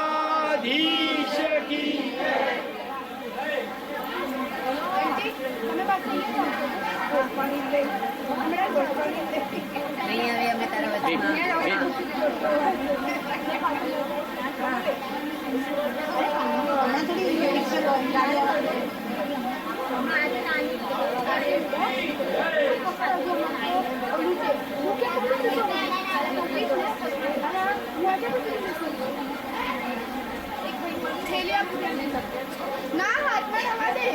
वल्लभाधीश की नहीं अभी हमें तारा ना हाथ में लगा दे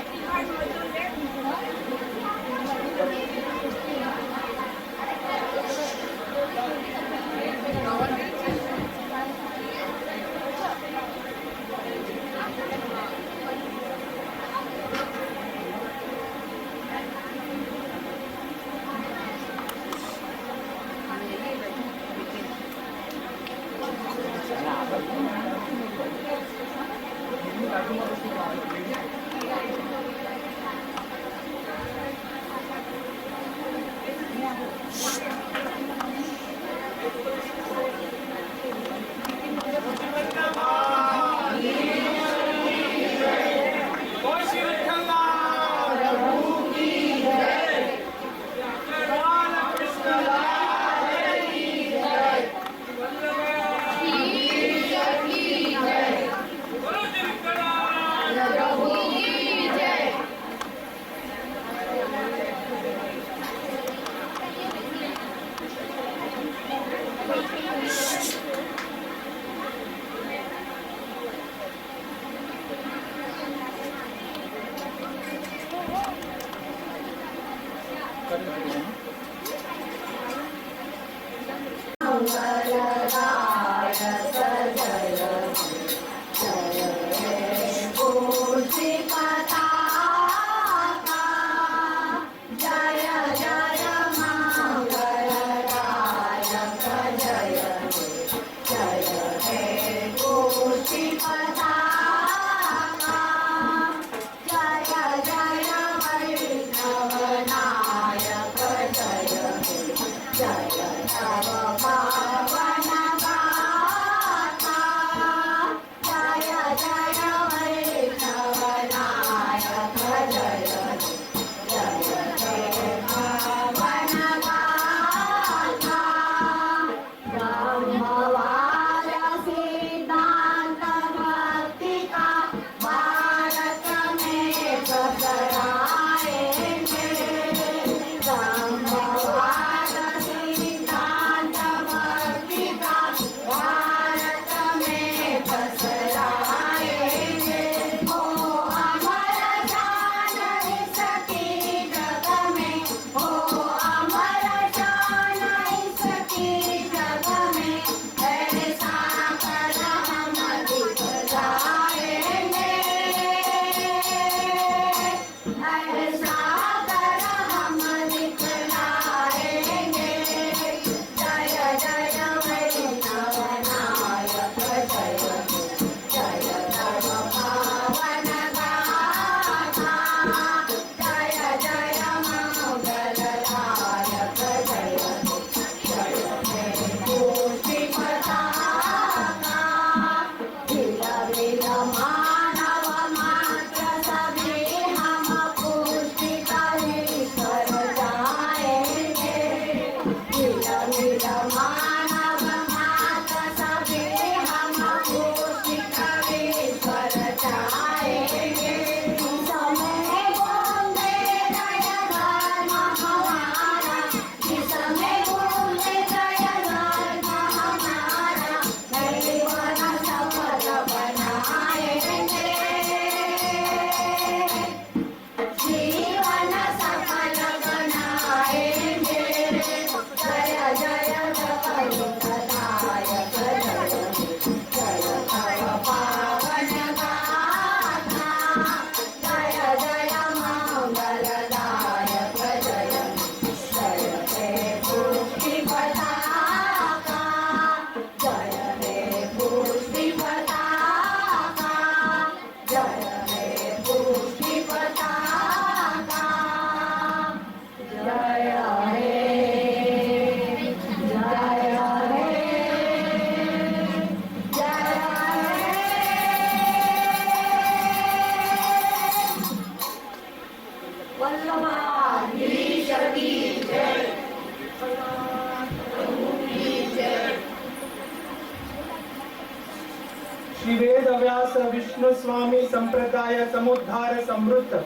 वेदव्यास विष्णु स्वामी संप्रदाय समुद्धार समृद्ध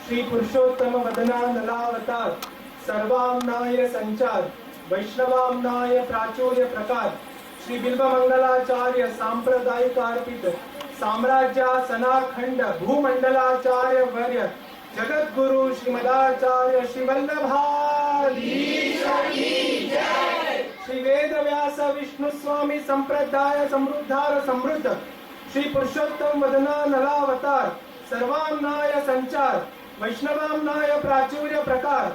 श्री पुरुषोत्तम वदना नलावतार सर्वामनाय संचार वैष्णवामनाय प्राचुर्य प्रकार श्री बिल्वमंगलाचार्य सांप्रदायिक अर्पित साम्राज्यासनाखंड भूमंडलाचार्य वर्य जगद्गुरु श्रीमदाचार्य श्री वल्लभाधीश की जय। श्री वेदव्यास विष्णु स्वामी संप्रदाय समृद्धार समृद्ध श्री पुरुषोत्तम वदना नलावतार सर्वामनाय संचार वैष्णवामनाय प्राचुर्य प्रकार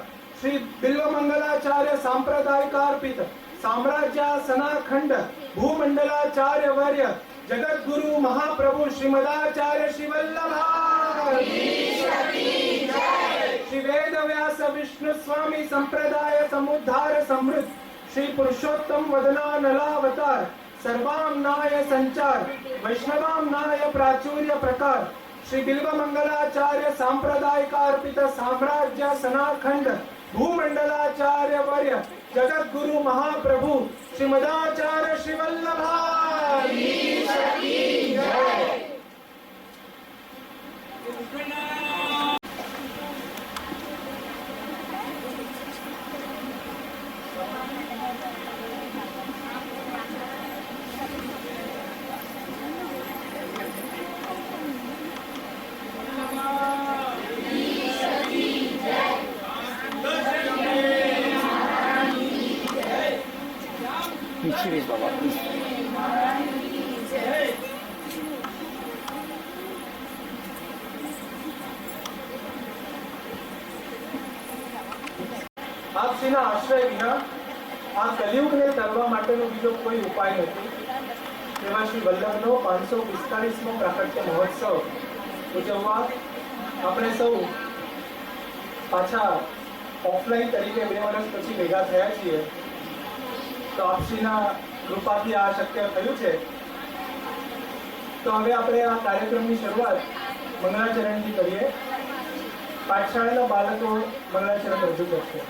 श्री बिल्वमंगलाचार्य सांप्रदायिकार्पित साम्राज्यासनाखंड भूमंडलाचार्य वर्य जगद्गुरु महाप्रभु श्रीमदाचार्य श्री वल्लभाधीश की जय। श्री वेदव्यास विष्णु स्वामी संप्रदाय समुद्धार समृद्ध श्री पुरुषोत्तम वदना नलावतार सर्वामनाय संचार वैष्णवामनाय प्राचुर्य प्रकार श्री बिल्वमंगलाचार्य सांप्रदायिकार्पित साम्राज्य सनाखंड भूमंडलाचार्य वर्य जगद्गुरु महाप्रभु श्रीमदाचार्य श्री वल्लभाधीश की जय। આપશ્રીના આશ્રય વિના આ કલિયુગને તરવા માટેનો બીજો કોઈ ઉપાય નથી। તેમાં શ્રી વલ્લભનો 545મો પ્રાકટ્ય મહોત્સવ ઉજવવા આપણે સૌ પાછા ઓફલાઈન તરીકે 2 વર્ષ પછી ભેગા થયા છીએ। તો આપશ્રીના કૃપાથી આ શક્ય થયું છે। તો હવે આપણે આ કાર્યક્રમની શરૂઆત મંગલાચરણથી કરીએ। પાઠશાળાના બાળકો મંગલાચરણ રજૂ કરશે।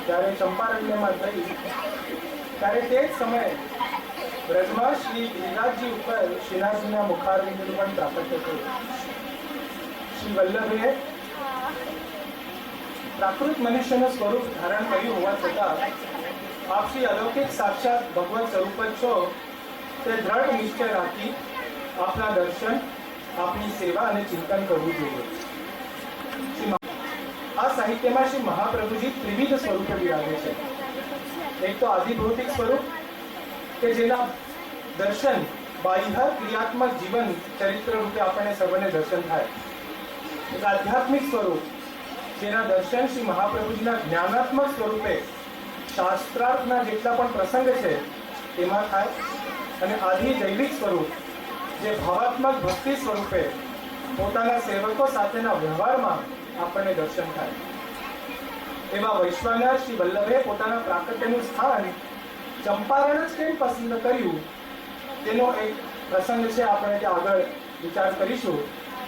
જ્યારે ચંપારણ્યમાં થઈ ત્યારે તે જ સમયે બ્રજમાં શ્રી ગિરિરાજજી ઉપર શ્રીનાથજીના મુખારવિંદનું પણ પ્રાકટ્ય થયું. શ્રી વલ્લભે પ્રાકૃત મનુષ્યનું સ્વરૂપ ધારણ કર્યું હોવા છતાં આપ શ્રી અલૌકિક સાક્ષાત ભગવત સ્વરૂપ જ છો તે દ્રઢ નિશ્ચય રાખી આપના દર્શન, આપની સેવા અને ચિંતન કરવું જોઈએ. આ સાહિત્યમાં શ્રી મહાપ્રભુજી ત્રિવિધ સ્વરૂપે બિરાજે છે. એક તો આદિભૌતિક સ્વરૂપ કે જેના દર્શન બાહ્ય ક્રિયાત્મક જીવન ચરિત્ર રૂપે આપણને સર્વને દર્શન થાય. એક આધ્યાત્મિક સ્વરૂપ જેના દર્શન શ્રી મહાપ્રભુજીના જ્ઞાનાત્મક સ્વરૂપે શાસ્ત્રાર્થના જેટલા પણ પ્રસંગ છે તેમાં થાય. અને આદિ જૈવિક સ્વરૂપ જે ભાવાત્મક ભક્તિ સ્વરૂપે પોતાના સેવકો સાથેના વ્યવહારમાં આપણને દર્શન થાય. એવા વૈશ્વાનર શ્રી વલ્લભે પોતાના પ્રાકટ્યનું સ્થાન ચંપારણ જ કેમ પસંદ કર્યું તેનો એક પ્રસંગ છે. આપણે ત્યાં આગળ વિચાર કરીશું,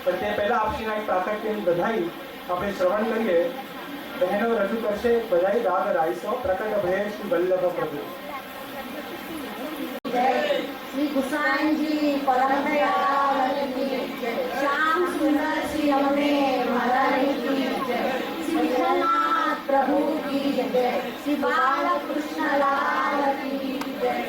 પણ તે પહેલા આપશ્રીના એક પ્રાકટ્યની બધાઈ આપણે શ્રવણ કરીએ. બહેનો રજૂ કરશે બધાઈ રાગ રાઈસો પ્રકટ ભય શ્રી વલ્લભ પ્રભુ. श्री गुसाई जी परम दयाल की श्याम सुंदर श्री अमने महारानी की श्री विश्वनाथ प्रभु की जय, श्री बाल कृष्ण लाल की जय.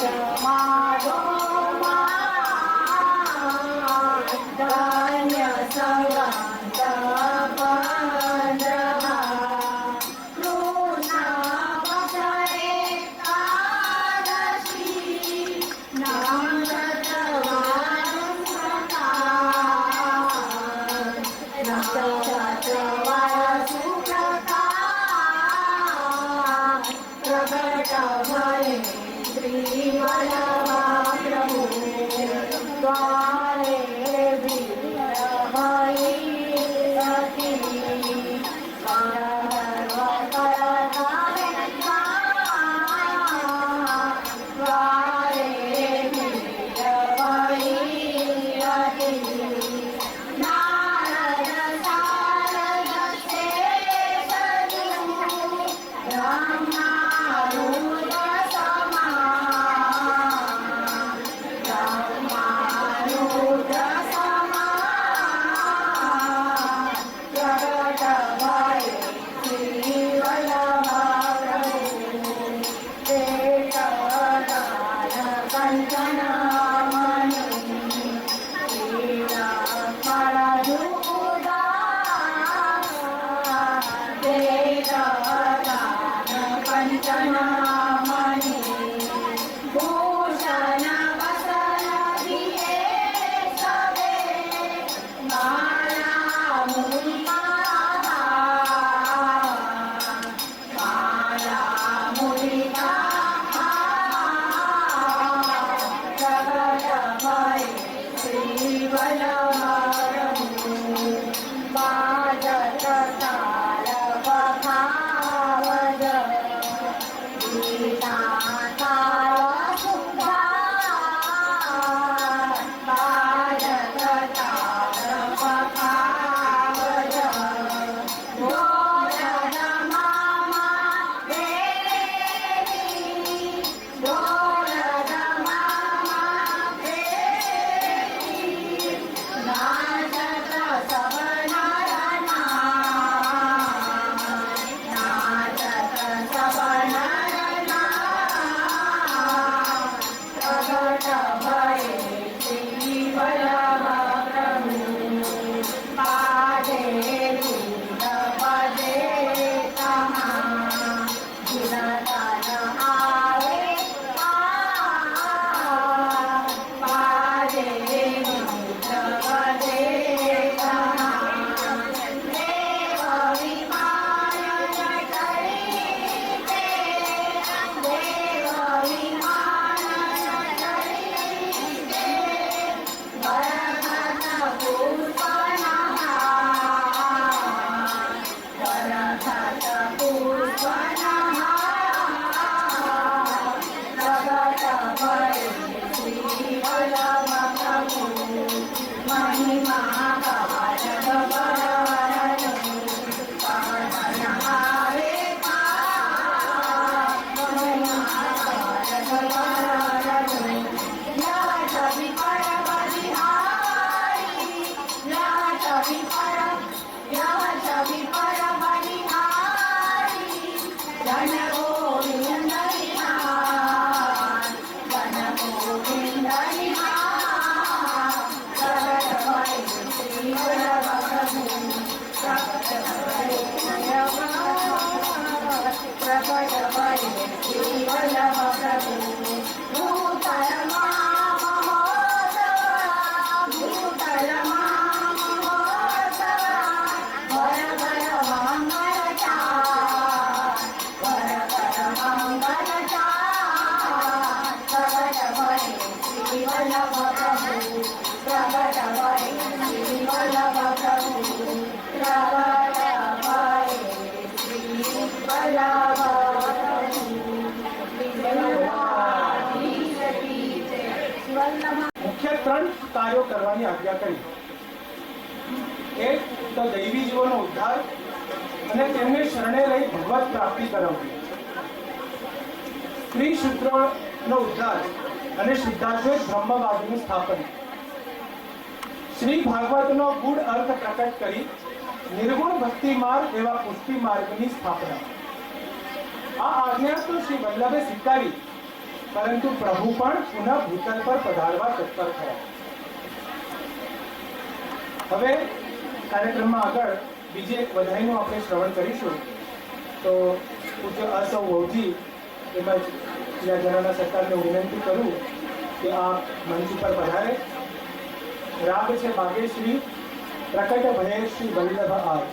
माधो धन्य संगत पंद्रहा कृष्ण पक्ष एकादशी नम्रत नक्षत्रवार सुप्रका प्रकट भये श्री वल्लभा प्रभु द्वारे भई रति મુખ્ય ત્રણ કાર્યો કરવાની આજ્ઞા કરી. એક તો દૈવી જીવોનો ઉદ્ધાર અને તેમને શરણે લઈ ભગવત પ્રાપ્તિ કરાવવી. સ્ત્રી શુદ્રનો ઉદ્ધાર અને શુદ્ધાદ્વૈત બ્રહ્મવાદનું સ્થાપન. શ્રી ભાગવતનો ગૂઢ અર્થ પ્રકટ કરી નિર્ગુણ ભક્તિ માર્ગ એવા પુષ્ટિ માર્ગની સ્થાપના. આ આજ્ઞા તો શ્રી વલ્લભે સ્વીકારી પરંતુ પ્રભુ પણ પુનઃ ભૂતલ પર પધારવા તત્પર થયા. હવે કાર્યક્રમમાં આગળ બીજી એક વધાઈનું આપણે શ્રવણ કરીશું. તો પૂજ્ય અસૌ વૌજી તેમજ જનાના સરકારને વિનંતી કરું કે આ મંચ ઉપર પધારે. રાગ છે બાગેશ્રી, પ્રકટ ભયે શ્રી વલ્લભ આજ.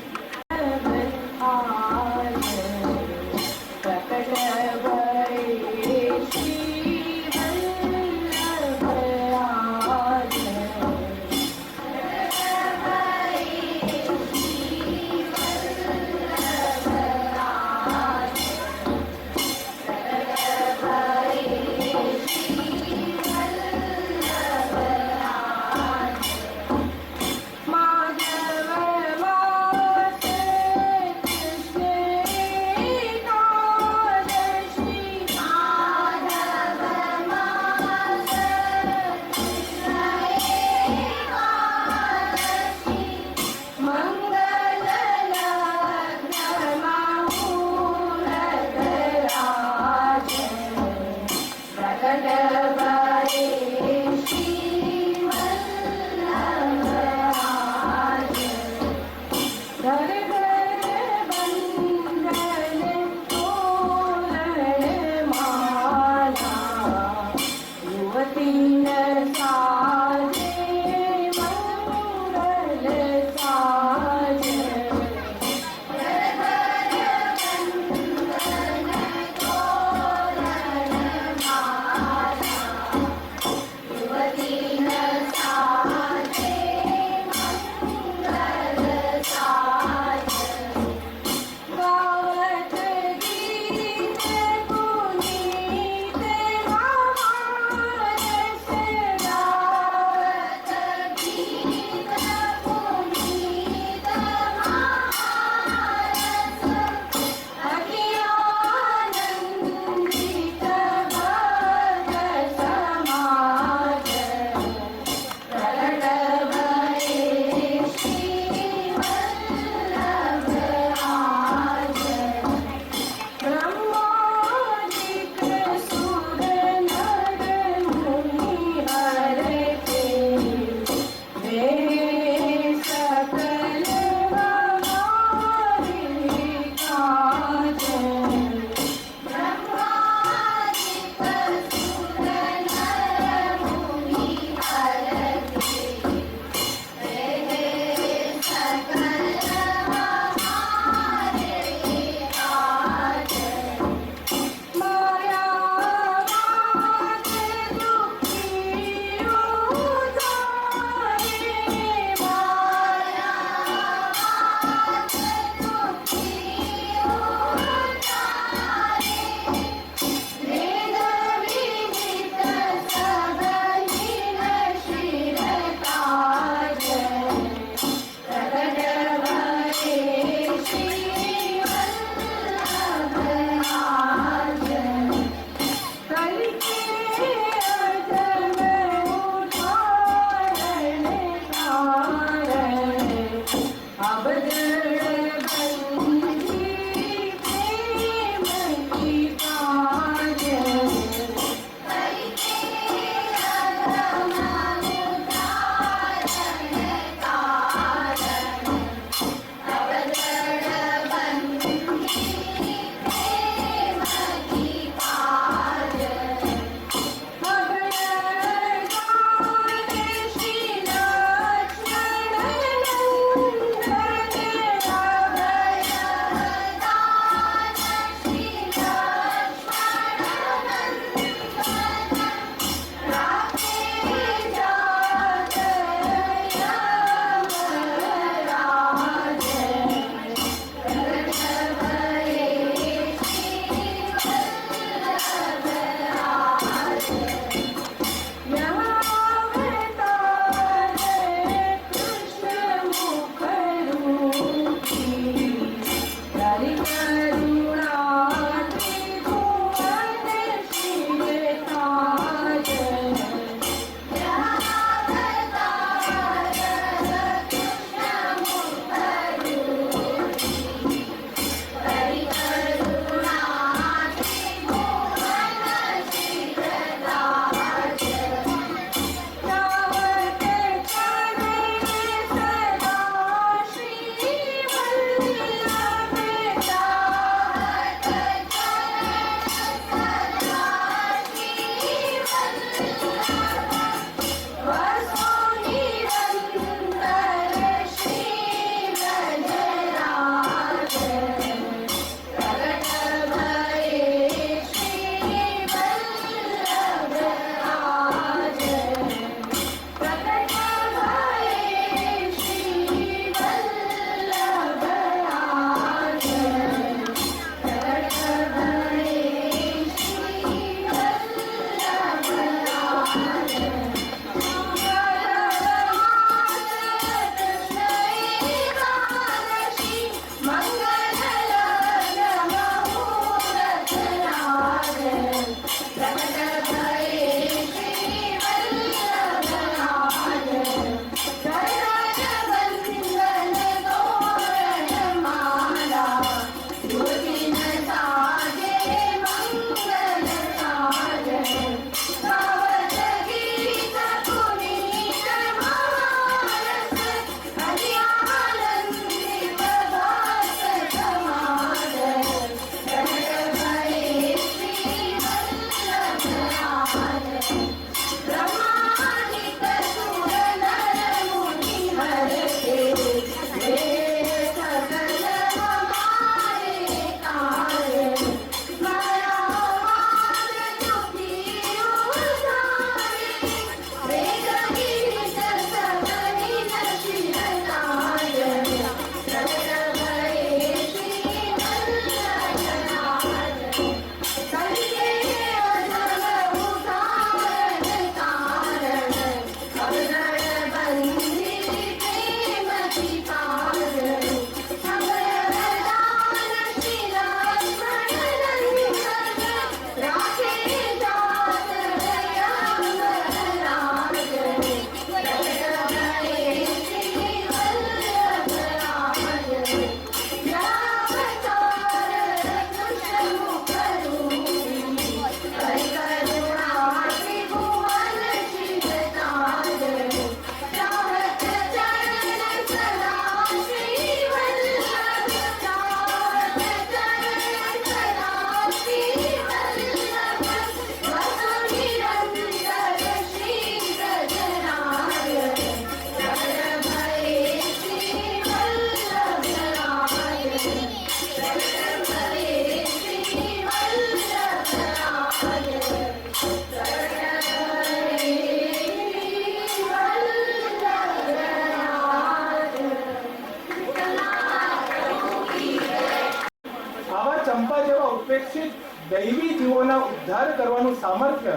જીવોના ઉદ્ધાર કરવાનું સામર્થ્ય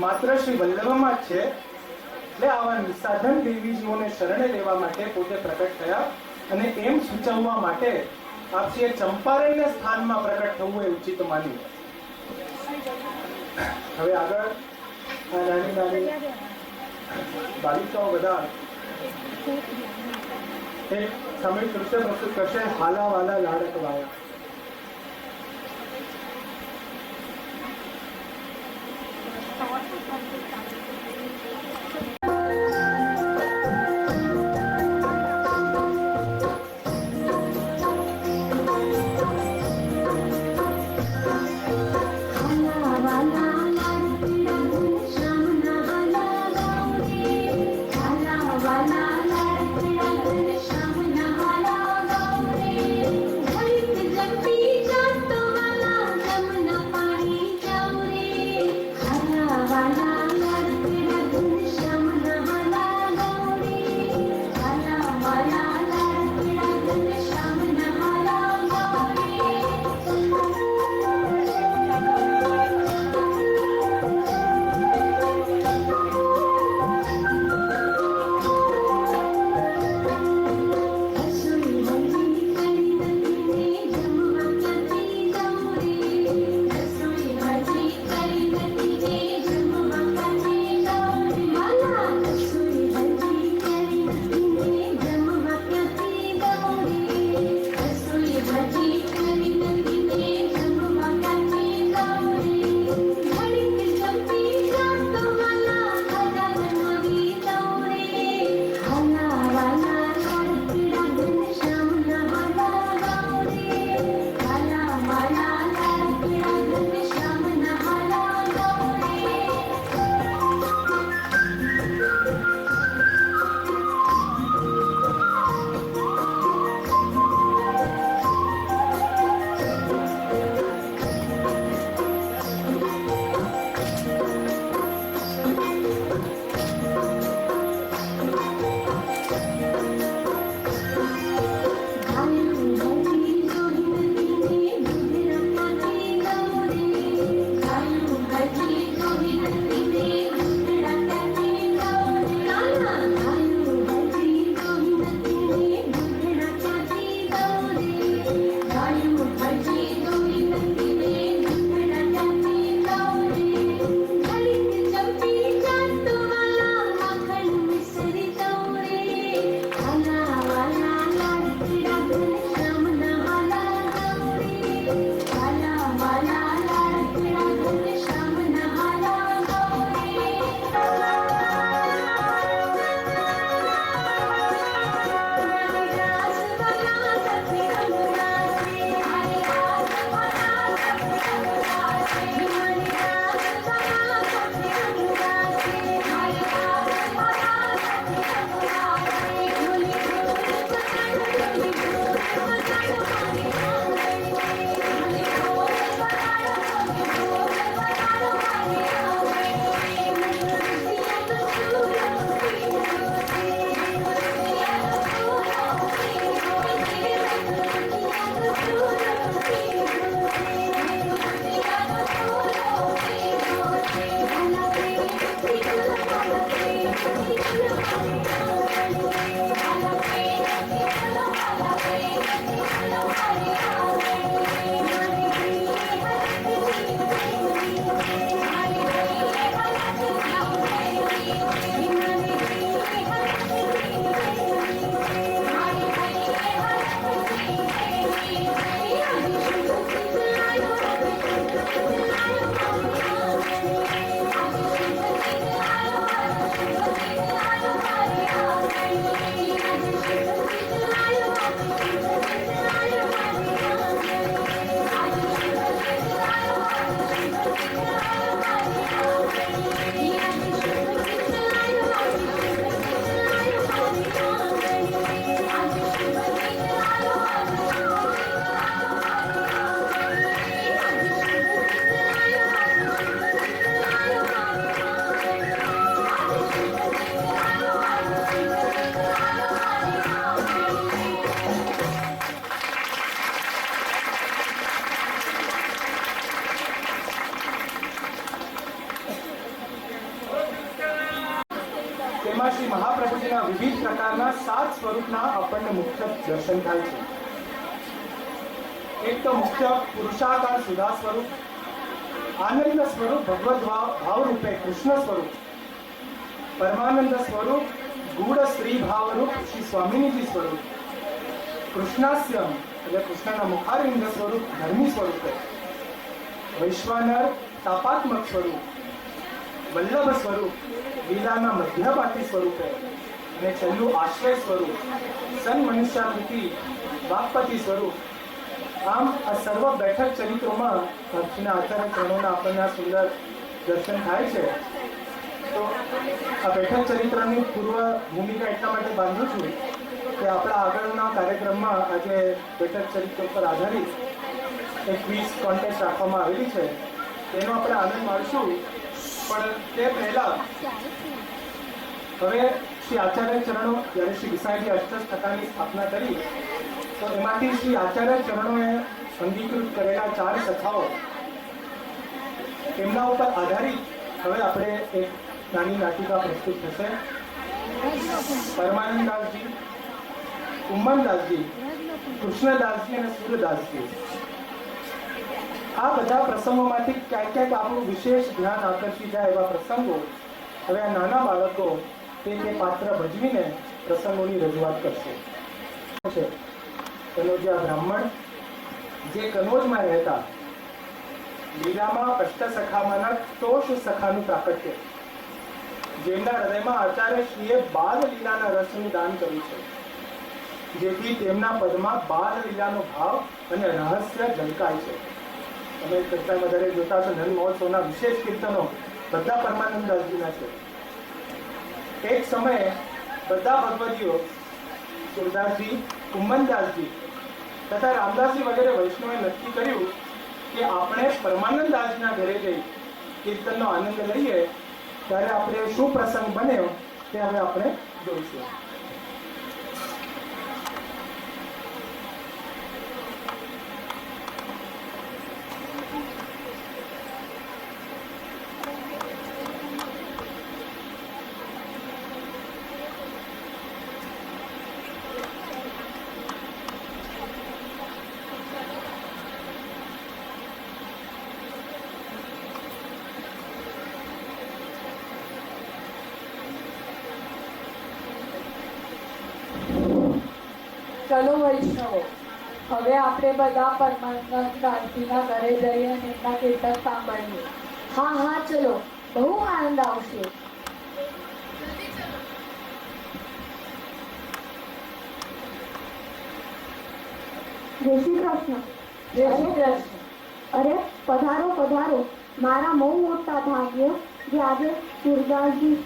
માત્ર શ્રી વલ્લભમાં જ છે. એટલે આવા નિસાધન દેવીજીઓને શરણે લેવા માટે પોતે પ્રકટ થયા અને એમ સૂચવવા માટે આપશ્રીએ ચંપારણ્ય સ્થાનમાં પ્રકટ થવું એ ઉચિત માન્યું. હવે આગળ આ નાની નાની બાલિકાઓ બધા એક સમય કૃષ્ણ પ્રસ્તુત કરશે. હાલા વાલા લાડક વાયા. Thank you. એમાં શ્રી મહાપ્રભુજીના વિવિધ પ્રકારના 7 સ્વરૂપના આપણને મુખ્ય દર્શન થાય છે. એક તો મુખ્ય પુરુષાકાર સુધા સ્વરૂપ, આનંદ સ્વરૂપ ભગવદ ભાવ રૂપે કૃષ્ણ સ્વરૂપ, પરમાનંદ સ્વરૂપ ગૂઢ સ્ત્રી ભાવ રૂપ શ્રી સ્વામિનીજી સ્વરૂપ, કૃષ્ણાસ્યમ એટલે કૃષ્ણના મુખારવિંદ સ્વરૂપ ધર્મી સ્વરૂપે, વૈશ્વાનર તાપાત્મક સ્વરૂપ, વલ્લભ સ્વરૂપ લીલાના મધ્યપાતી સ્વરૂપે, અને છેલ્લું આશ્રય સ્વરૂપ સન મનુષ્યાકૃતિ વાકપતિ સ્વરૂપ. આમ આ સર્વ બેઠક ચરિત્રોમાં ભક્તિના આચાર્ય ચરણોના આપણને આ સુંદર દર્શન થાય છે. તો આ બેઠક ચરિત્રની પૂર્વ ભૂમિકા એટલા માટે બાંધું છું કે આપણા આગળના કાર્યક્રમમાં આજે બેઠક ચરિત્ર પર આધારિત એક ક્વિઝ કોન્ટેસ્ટ રાખવામાં આવેલી છે, તેનો આપણે આનંદ માણશું. પણ તે પહેલા હવે શ્રી આચાર્ય ચરણો જ્યારે શ્રી વિસાઈજી અષ્ટકથાની સ્થાપના કરી તો એમાંથી શ્રી આચાર્ય ચરણોએ અંગીકૃત કરેલા 4 સખાઓ તેમના ઉપર આધારિત હવે આપણે એક નાની નાટિકા પ્રસ્તુત થશે. પરમાનંદદાસજી, ઉમ્મનદાસજી, કૃષ્ણદાસજી અને સૂરદાસજી, આ બધા પ્રસંગોમાંથી ક્યાંક આપણું વિશેષ ધ્યાન આકર્ષી જાય એવા પ્રસંગો હવે આ નાના બાળકો તે પાત્ર ભજવીને પ્રસંગોની રજૂઆત કરશે. કનોજિયા બ્રાહ્મણ જે કનોજમાં રહેતા, લીલામાં અષ્ટસખામાંના તોષ સખાનું પ્રાકટ્ય, જેમના હૃદયમાં આચાર્યશ્રીએ બાલ લીલાના રસનું દાન કર્યું છે, જેથી તેમના પદમાં બાલ લીલાનો ભાવ અને રહસ્ય ઝલકાય છે. તમે કરતા વધારે જોતા છો નન મહોત્સવના વિશેષ કીર્તનો બધા પરમાનંદદાસજીના છે. એક સમયે બધા ભગવતીઓ સુરદાસજી, ઉમ્મનદાસજી તથા રામદાસજી વગેરે વૈષ્ણવે નક્કી કર્યું કે આપણે પરમાનંદદાસજીના ઘરે જઈ કીર્તનનો આનંદ લઈએ. ત્યારે આપણે શું પ્રસંગ બન્યો તે હવે આપણે જોઈશું. ચલો વૈષ્ણવો, હવે આપણે બધા પરમાનંદદાસજીના ઘરે જઈએ અને એમના કીર્તન સાંભળીએ. હા હા ચલો, બહુ આનંદ આવશે. જય શ્રી કૃષ્ણ. જય શ્રી કૃષ્ણ. અરે પધારો પધારો, મારા બહુ મોટા ભાગ્ય જે આજે સુરદાસજી,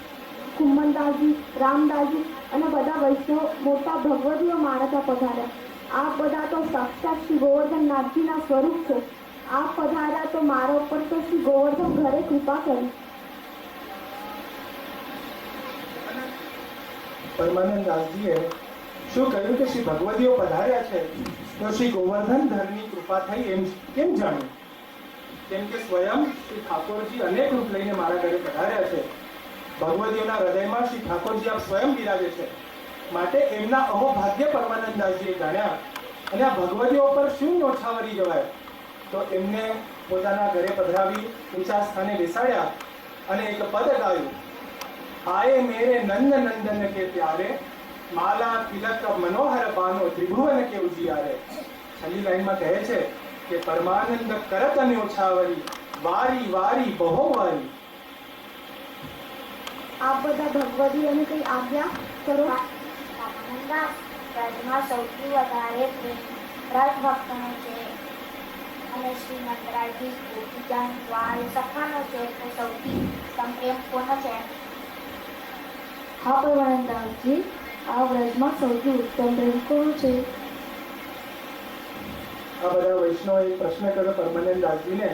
કુમ્મનદાસજી, રામદાસજી અને બધા વૈષ્ણવ મોટા ભગવતીઓ મારા પધાર્યા. આ બધા તો સાક્ષાત શ્રી ગોવર્ધનનાથજીના સ્વરૂપ છે. આ પધાર્યા તો મારા ઉપર તો શ્રી ગોવર્ધન ઘરે કૃપા કરી. પરમાનંદદાસજીએ શું કહ્યું કે શ્રી ભગવતીઓ પધાર્યા છે તો શ્રી ગોવર્ધન ધરની કૃપા થઈ એમ કેમ જાણ્યું? કેમ કે સ્વયં શ્રી ઠાકોરજી અનેક રૂપ લઈને મારા ઘરે પધાર્યા છે. ભગવતીઓના હૃદયમાં શ્રી ઠાકોરજી આપ સ્વયં બિરાજે છે, માટે એમના અહોભાગ્ય પરમાનંદદાસજીએ જાણ્યા. અને આ ભગવતીઓ પર શું નોછાવરી જવાય, તો એમને પોતાના ઘરે પધરાવી ઊંચા સ્થાને બેસાડ્યા અને એક પદ ગાયું. આયે મેરે નંદ નંદન કે પ્યારે, માલા તિલક મનોહર બાનો ત્રિભુવન કે ઉજિયારે. છેલ્લી લાઈનમાં કહે છે કે પરમાનંદ કરત ન્યોછાવરી, વારી વારી બહો વારી. આપ બધા ભગવતીઓને કઈ આજ્ઞા કરો. પરમાનંદદાસ, વ્રજમાં સૌથી વધારે પ્રેમ વ્રજ ભક્તનો છે અને શ્રી નંદરાયજી ગોપીજાન વાળી સખાનો છે, તો સૌથી સંપ્રેમ કોનો છે? હા પરમાનંદદાસજી, આ વ્રજમાં સૌથી ઉત્તમ પ્રેમ કોનો છે? આ બધા વૈષ્ણવોએ પ્રશ્ન કર્યો પરમાનંદદાસજીને.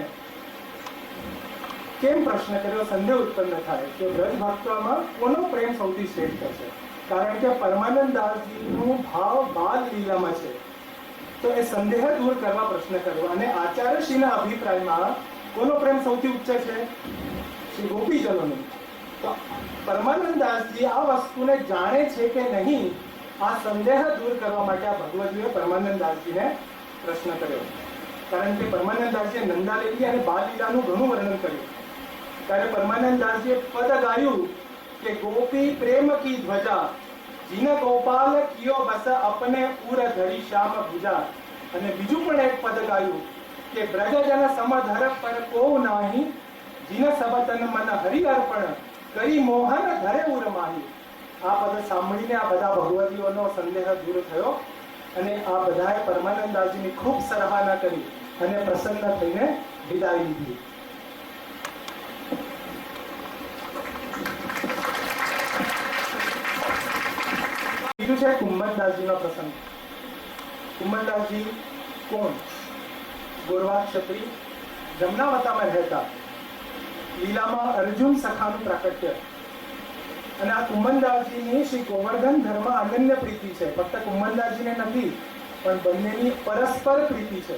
કેમ પ્રશ્ન કર્યો? સંદેહ ઉત્પન્ન થાય કે વ્રજ ભક્તોમાં કોનો પ્રેમ સૌથી શ્રેષ્ઠ છે? કારણ કે પરમાનંદદાસજીનું ભાવ બાલ લીલામાં છે. તો એ સંદેહ દૂર કરવા પ્રશ્ન કર્યો. અને આચાર્યશ્રીના અભિપ્રાયમાં કોનો પ્રેમ સૌથી ઉચ્ચ છે? શ્રી ગોપીજનોનો. તો પરમાનંદ દાસજી આ વસ્તુને જાણે છે કે નહીં, આ સંદેહ દૂર કરવા માટે આ ભગવદજીએ પરમાનંદ દાસજીને પ્રશ્ન કર્યો. કારણ કે પરમાનંદ દાસજીએ નંદાલેલી અને બાલલીલાનું ઘણું વર્ણન કર્યું. ત્યારે પરમાનંદ દાસજીએ પદ ગાયું કે ગોપી પ્રેમ કી ધ્વજા જીન ગોપાલ કિયો બસ અપને ઉર ધરી શ્યામ ભુજા. અને બીજું પણ એક પદ ગાયું કે બ્રજજન સમધર પર કો નાહી જીન સબતન મન હરિ અર્પણ કરી મોહન ધરે ઉર માહી. આ પદ સાંભળીને આ બધા ભગવદીઓનો સંદેહ દૂર થયો અને આ બધાએ પરમાનંદ દાસજીની ખૂબ સરાહના કરી અને પ્રસન્ન થઈને વિદાય લીધી. બીજું છે કુંભનદાસજીનો પ્રસંગ. કુંભનદાસજી કોણ? ગોરવા ક્ષત્રિય, જમનાવતામાં રહેતા, લીલામાં અર્જુન સખાનું પ્રાકટ્ય. અને આ કુંભનદાસજીની શ્રી ગોવર્ધન ધર્મ અનન્ય પ્રીતિ છે. ફક્ત કુંભનદાસજીને નથી પણ બંનેની પરસ્પર પ્રીતિ છે.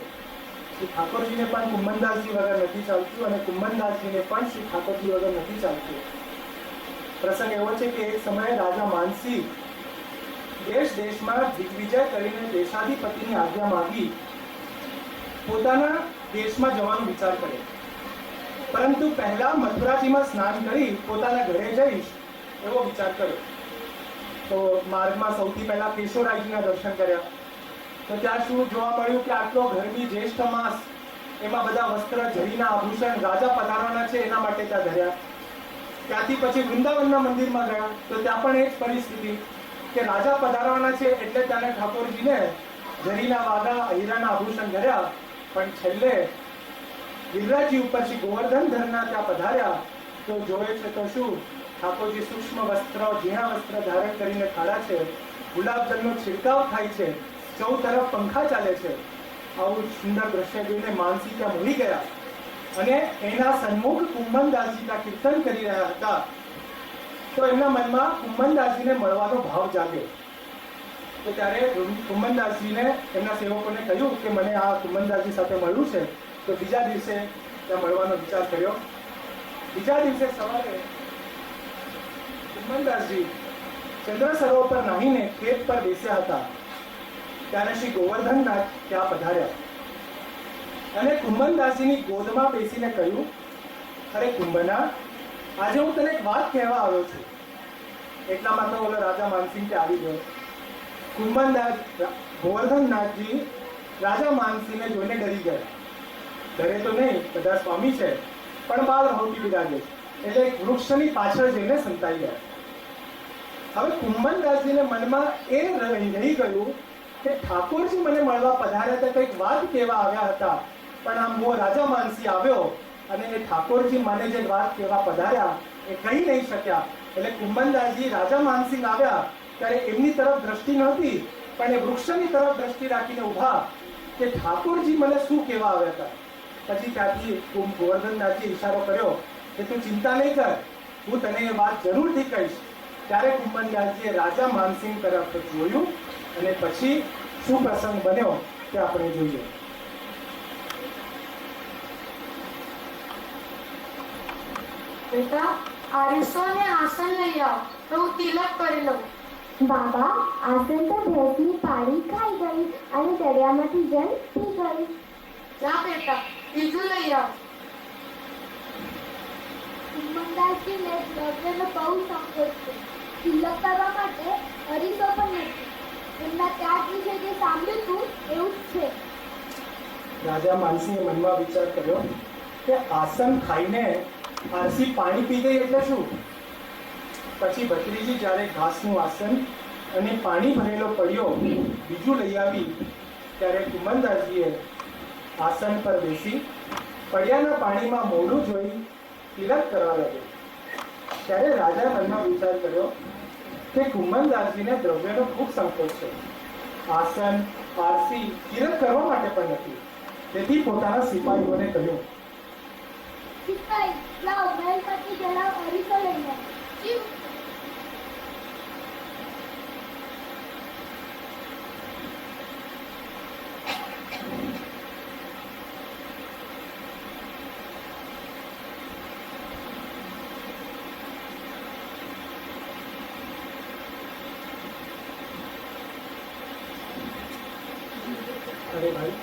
શ્રી ઠાકોરજીને પણ કુંભનદાસજી વગર નથી ચાલતું અને કુંભનદાસજીને પણ શ્રી ઠાકોરજી વગર નથી ચાલતું. પ્રસંગ એવો છે કે એક સમયે રાજા માનસી દેશ દેશમાં દિગ્વિજય કરીને દેશાધિપતિની આજ્ઞા માંગી પોતાના દેશમાં જવાનો વિચાર કર્યો. પરંતુ પહેલા મથુરાજીમાં સ્નાન કરી પોતાના ઘરે જઈશ એવો વિચાર કર્યો. તો માર્ગમાં સૌથી પહેલા કેશોરાયજીના દર્શન કર્યા. તો ત્યાં શું જોવા મળ્યું કે આટલો ગરમી જ્યેષ્ઠ માસ, એમાં બધા વસ્ત્ર, જરીના આભૂષણ રાજા પધારવાના છે એના માટે ત્યાં ધર્યા. ત્યાંથી પછી વૃંદાવનના મંદિરમાં ગયા તો ત્યાં પણ એ જ પરિસ્થિતિ કે રાજા પધારવાના છે એટલે ત્યાં ઠાકોરજીને જરીના વાગા, હીરાના આભૂષણ ધર્યા. પણ છેલ્લે ગિરિરાજજી ઉપર શ્રી ગોવર્ધન ધરના ત્યાં પધાર્યા તો જોવે છે તો શું, ઠાકોરજી સૂક્ષ્મ વસ્ત્ર, ઝીણા વસ્ત્ર ધારણ કરીને ખાડા છે, ગુલાબજળનો છિડકાવ થાય છે, ચૌ તરફ પંખા ચાલે છે. આવું સુંદર દ્રશ્ય જોઈને માનસી ત્યાં મોહી ગયા અને એના સન્મુખ કુંભનદાસજી ત્યાં કીર્તન કરી રહ્યા હતા. તો એમના મનમાં કુંભનદાસજીને મળવાનો ભાવ જાગ્યો. તો ત્યારે કુંભનદાસજીને એમના સેવકોને કહ્યું કે મને આ કુંભનદાસજી સાથે મળવું છે. તો બીજા દિવસે ત્યાં મળવાનો વિચાર કર્યો. બીજા દિવસે સવારે કુંભનદાસજી ચંદ્ર સરોવર પર નાહીને ખેત પર બેસ્યા હતા. ત્યારે શ્રી ગોવર્ધનનાથ ત્યાં પધાર્યા અને કુંભનદાસજીની ગોદમાં બેસીને કહ્યું, અરે કુંભના, આજે હું તને એક વાત કહેવા આવ્યો છું. એટલામાં તો ઓલો રાજા માનસિંહ ત્યાં આવી ગયો. ગોવર્ધનનાથજી રાજા માનસિંહને જોઈને ડરી ગયા. ડરે તો નહીં, બધા સ્વામી છે, પણ બાળ રહોટી બિરાજે છે એટલે એક વૃક્ષની પાછળ જઈને સંતાઈ ગયા. હવે કુંભનદાસજીને મનમાં એ રહી ગયું કે ઠાકોરજી મને મળવા પધાર્યા હતા, કંઈક વાત કહેવા આવ્યા હતા, પણ આમ હું રાજા માનસી આવ્યો અને એ ઠાકોરજી મને જે વાત કહેવા પધાર્યા એ કહી નહીં શક્યા. એટલે કુંભનદાસજી રાજા માનસિંહ આવ્યા ત્યારે એમની તરફ દ્રષ્ટિ નહોતી પણ એ વૃક્ષની તરફ દ્રષ્ટિ રાખીને ઊભા કે ઠાકોરજી મને શું કહેવા આવ્યા હતા. પછી ત્યાંથી ગોવર્ધનનાથજી ઈશારો કર્યો કે તું ચિંતા નહીં કર, હું તને એ વાત જરૂરથી કહીશ. ત્યારે કુંભનદાસજીએ રાજા માનસિંહ તરફ જોયું અને પછી શું પ્રસંગ બન્યો તે આપણે જોઈએ. બેટા, આરીસો ને આસન લઈ આવ તો હું તિલક કરી લઉં. બાબા, આસન તો ભેંસની પાડી ખાઈ ગઈ અને દરિયામાંથી જલ પી ગઈ. જા બેટા, બીજું લઈ આવ. કુંભનદાસજીને દ્રવ્યનો બહુ સંકોચ છે. તિલક કરવા માટે અરીસો પણ નથી. એમના ત્યાગ વિશે જે સાંભળ્યું હતું એવું જ છે. રાજા માનસિંહે મનમાં વિચાર કર્યો કે આસન ખાઈને આરસી પાણી પી ગઈ એટલે શું. પછી ભત્રીજી જ્યારે ઘાસનું આસન અને પાણી ભરેલો પડ્યો બીજું લઈ આવી ત્યારે કુંભનદાસજીએ આસન પર બેસી પડ્યાના પાણીમાં મોઢું જોઈ તિલક કરવા લાગ્યો. ત્યારે રાજાએ મનમાં વિચાર કર્યો કે કુંભનદાસજીને દ્રવ્યનો ખૂબ સંકોચ છે. આસન, આરસી તિલક કરવા માટે પણ નથી. તેથી પોતાના સિપાહીઓને કહ્યું, સિપાઈ, લાવ મહેલમાંથી જરા અરીસો લઈને. બોલો ભાઈ.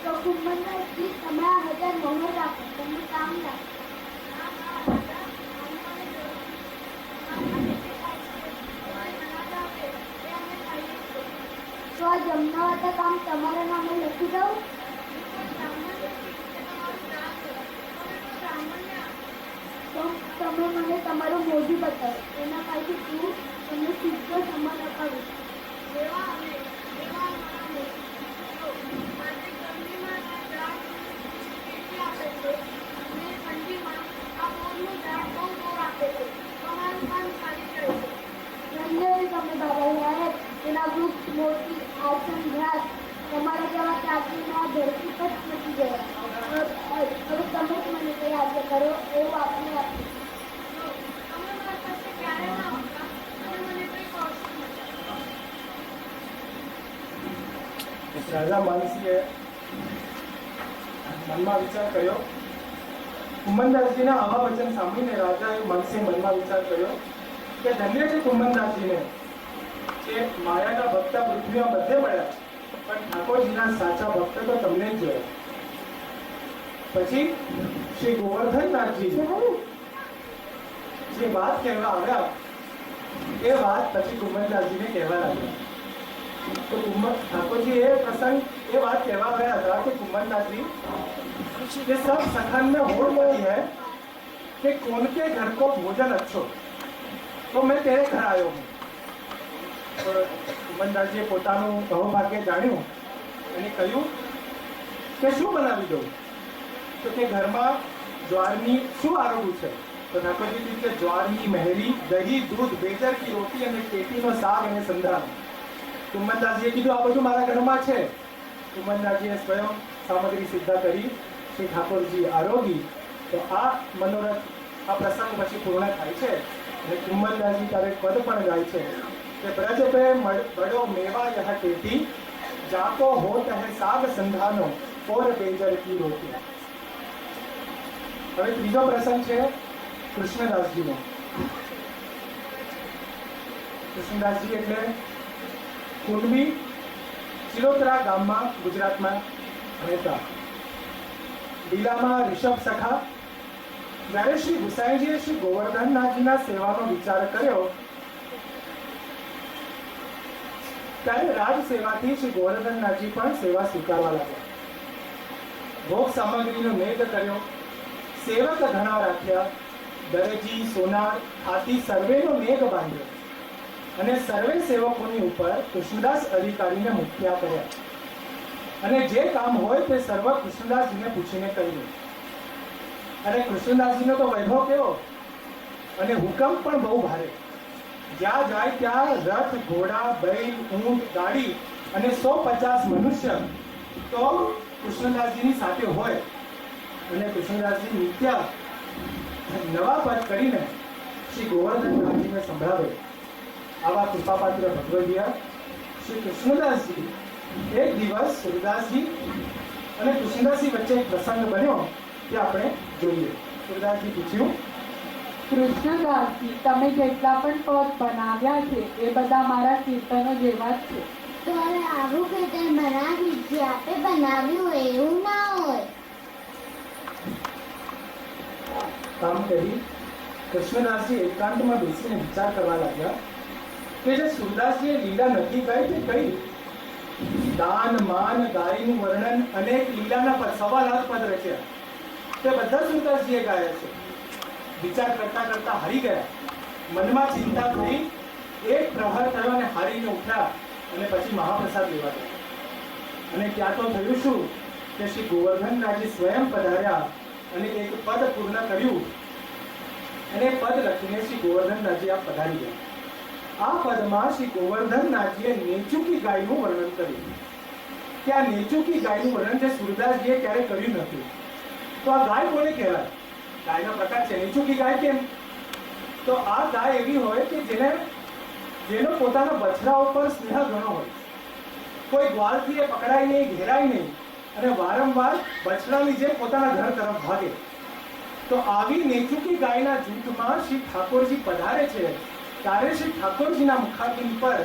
તો કુંભનદાસજી તમારા 1000 મોહર રાખો, તમને કામ લાગે. તો આ જમનાવતા કામ તમારા નામે લખી દઉં? તો તમે મને તમારું મોઢું બતાવો, એના પાસેથી હું તમને સીધો સમાન અપાવીશ. ધન્યવાદ તમે બાબા સાહેબ. એના વૃક્ષ, મોટી, આસન, ઘાસ તમારા જેવા ચાકરીના ધરતી પર નથી ગયા. હવે તમે જ મને કઈ આજ્ઞા કરો એવું આપણે આપીએ. રાજા માનસીએ મનમાં વિચાર કર્યો. કુંભનદાસજીના આવા વચન સાંભળીને રાજાએ માનસીએ મનમાં વિચાર કર્યો કે ધન્ય છે કુંભનદાસજીને કે માયાના ભક્ત પૃથ્વીમાં બધે મળ્યા, પણ ઠાકોરજીના સાચા ભક્ત તો તમને જ જોયા. પછી શ્રી ગોવર્ધનનાથજી જે વાત કહેવા આવ્યા એ વાત પછી કુંભનદાસજીને કહેવા લાગ્યા. तो ठाकुर जी ये प्रसंग ये बात कहवा गया था कि कुंभनदास जी ये सब सखन में होड़ पड़ी है कि कौन के घर को भोजन अच्छो, तो मैं तेरे घर आयो हूँ. तो कुंभनदासजीએ પોતાનું સૌભાગ્ય જાણ્યું અને કહ્યું કે શું બનાવી દઉં. તો તે ઘરમાં જ્વારની શું આરોગ્યું છે? તો ઠાકોરજી કહ્યું કે જ્વારની મહેરી, દહીં, દૂધ, બેજર की રોટી અને ટેટીનો શાક અને સંધાન. કુંભનદાસજીએ કીધું આ બધું મારા ઘરમાં છે. કુંભનદાસજીએ સ્વયં સામગ્રી સિદ્ધ કરી શ્રી ઠાકોરજી આરોગી. તો આ મનોરથ આ પ્રસંગ પછી પૂર્ણ થાય છે અને કુંભનદાસજી ત્યારે પદ પણ ગાય છે કે બ્રજ પે બડો મેવા યહ ટેટી, જાતો હોત હે સાગ સંધાનો ઓર બેજર કી રોટી. હવે ત્રીજો પ્રસંગ છે કૃષ્ણદાસજીનો. કૃષ્ણદાસજી એટલે કુંડવી ચિલોતરા ગામમાં ગુજરાતમાં રહેતા. લીલામાં ઋષભ સખા. જ્યારે શ્રી ગુસાઈજીએ શ્રી ગોવર્ધનનાથજીના સેવાનો વિચાર કર્યો ત્યારે રાજ સેવાથી શ્રી ગોવર્ધનનાથજી પણ સેવા સ્વીકારવા લાગ્યા. ભોગ સામગ્રીનો મેઘ કર્યો, સેવક ઘણા રાખ્યા, દરજી, સોનાર, હાથી સર્વેનો મેઘ બાંધ્યો અને સર્વે સેવકોની ઉપર કૃષ્ણદાસ અધિકારીને મુક્યા કર્યા. અને જે કામ હોય તે સર્વ કૃષ્ણદાસજીને પૂછીને કહ્યું. અને કૃષ્ણદાસજીનો તો વૈભવ કેવો અને હુકમ પણ બહુ ભારે. જ્યાં જાય ત્યાં રથ, ઘોડા, बैल, ઊંટ, ગાડી અને 150 મનુષ્ય તો કૃષ્ણદાસજીની સાથે હોય. અને કૃષ્ણદાસજી નિત્ય નવા પદ કરીને શ્રી ગોવર્ધનનાથજીને સંભળાવે. આવા કૃપાપાત્ર ભગવદિયા શ્રી કૃષ્ણદાસજી એક દિવસ સુરદાસજી અને કૃષ્ણદાસજી વચ્ચે એક પ્રસંગ બન્યો તે આપણે જોઈએ. સુરદાસજી પૂછ્યું, કૃષ્ણદાસજી, તમે જેટલા પણ પદ બનાવ્યા છે એ બધા મારા કીર્તનો જેવા જ છે. તો હવે આવું કીર્તન બનાવી જે આપણે બનાવ્યું હોય એવું ના હોય. કામ કરી કૃષ્ણદાસજી એકાંતમાં બેસીને વિચાર કરવા લાગ્યા કે જે સુરદાસજીએ લીલા નથી કહી તે કઈ. દાન, માન, ગાયનું વર્ણન અનેક લીલાના પદ, 1.25 પદ રચ્યા તે બધા સુરદાસજીએ ગાયા છે. વિચાર કરતા કરતા હારી ગયા. મનમાં ચિંતા થઈ. એક પ્રહર થયો અને હારીને ઉઠ્યા અને પછી મહાપ્રસાદ લેવા ગયા. અને ત્યાં તો થયું શું કે શ્રી ગોવર્ધનનાથજી સ્વયં પધાર્યા અને એક પદ પૂર્ણ કર્યું અને પદ લખીને શ્રી ગોવર્ધનનાથજી આ પધારી ગયા. આ પદમાં શ્રી ગોવર્ધનનાથજીએ નેચુકી ગાયનું વર્ણન કર્યું કે આ નેચુકી ગાયનું વર્ણન જે સુરદાસજીએ ક્યારે કર્યું નથી. તો આ ગાય કોને કહેવાય? ગાયનો પ્રકાર છે. નેચુકી ગાય કેમ? તો આ ગાય એવી હોય કે જેનો પોતાના બછડા ઉપર સ્નેહ ઘણો હોય. કોઈ ગ્વાલથી એ પકડાય નહીં, ઘેરાય નહીં અને વારંવાર બછડાની જેમ પોતાના ઘર તરફ ભાગે. તો આવી નેચુકી ગાયના જૂથમાં શ્રી ઠાકોરજી પધારે છે ત્યારે શ્રી ઠાકોરજીના મુખાગ્નિ પર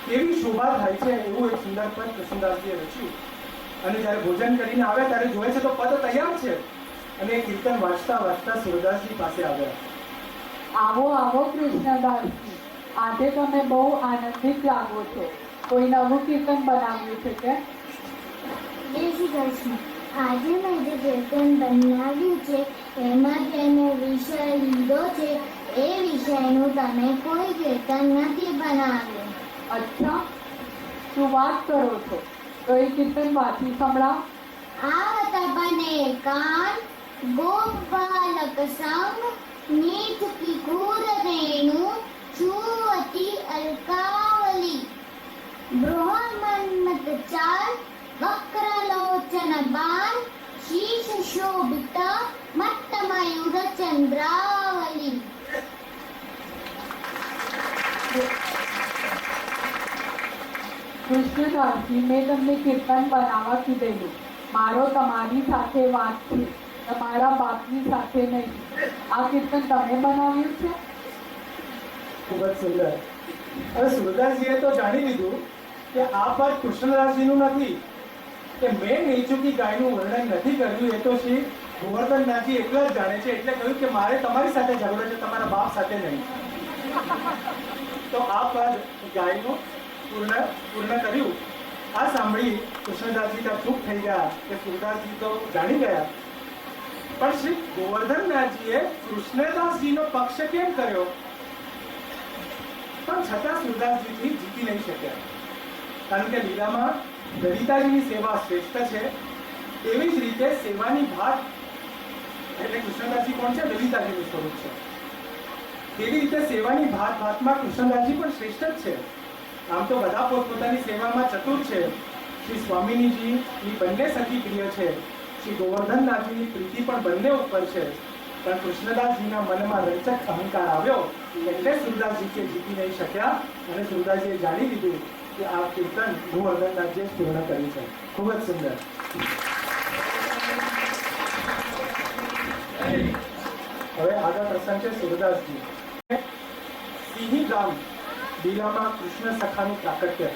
કેવી શોભા થાય છે એવું એક સુંદર પદ કૃષ્ણદાસજીએ રચ્યું. અને જ્યારે ભોજન કરીને આવ્યા ત્યારે જોયે છે તો પદ તૈયાર છે અને એ કીર્તન વાંચતા વાંચતા સુરદાસજી પાસે આવ્યા. આવો આવો કૃષ્ણદાસજી, આજે તમે બહુ આનંદિત લાગો છો. કોઈ નવું કીર્તન બનાવ્યું છે કે? જય શ્રી કૃષ્ણ. આજે મેં જે કીર્તન બનાવ્યું છે એમાં જેને વિષય લીધો છે એ વિષયનું તમે કોઈ કીર્તન નથી બનાવ્યું. અચ્છા, શું વાત કરો છો? તો એ કીર્તન વાંચી સંભળાવ. આવત બને કાન ગોપાલક સંગ નીત કી કુર રેણુ છુવતી અલકાવલી બૃહન્મત ચાલ વક્રલોચન બાણ શીશ શોભિત મટ્ટમયુર ચંદ્રાવલી. કૃષ્ણદાસજી, મેં તમને કીર્તન બનાવવા કીધેલું. મારો તમારી સાથે વાત છે, તમારા બાપની સાથે નહીં. આ કીર્તન તમે બનાવ્યું છે? ખૂબ જ સુંદર. હવે સુરદાસજીએ તો જાણી લીધું કે આ પદ કૃષ્ણદાસજીનું નથી, કે મેં નેચુકી ગાયનું વર્ણન નથી કર્યું, એ તો શ્રી ગોવર્ધનનાથજી એકલા જ જાણે છે. એટલે કહ્યું કે મારે તમારી સાથે ઝઘડો છે, તમારા બાપ સાથે નહીં. તો આ પદ ગાયનું પૂર્ણ કર્યું. આ સાંભળી કૃષ્ણદાસજી ત્યાં ચૂપ થઈ ગયા કે સુરદાસજી તો જાણી ગયા, પણ શ્રી ગોવર્ધનનાથજીએ કૃષ્ણદાસજીનો પક્ષ કેમ કર્યો? પણ છતાં સુરદાસજીથી જીતી નહીં શક્યા, કારણ કે લીલામાં લલિતાજીની સેવા શ્રેષ્ઠ છે. એવી જ રીતે સેવાની ભાત એટલે કૃષ્ણદાસજી કોણ છે? લલિતાજીનું સ્વરૂપ છે. તેવી રીતે સેવાની ભાત ભાતમાં કૃષ્ણદાસજી પણ શ્રેષ્ઠ જ છે. આમ તો બધા પોતપોતાની સેવામાં ચતુર છે. શ્રી સ્વામિનીજીની બંને સખી પ્રિય છે, શ્રી ગોવર્ધનનાથજીની પ્રીતિ પણ બંને ઉપર છે. પણ કૃષ્ણદાસજીના મનમાં રંચક અહંકાર આવ્યો એટલે સુરદાસજી કે જીતી નહીં શક્યા અને સુરદાસજીએ જાણી લીધું કે આ કીર્તન ગોવર્ધનનાથજીએ પૂર્ણ કર્યું છે. ખૂબ જ સુંદર. હવે આગળ પ્રસંગ છે સુરદાસજી. સિંહી ગામ લીલામાં કૃષ્ણ સખાનું પ્રાકટ્ય,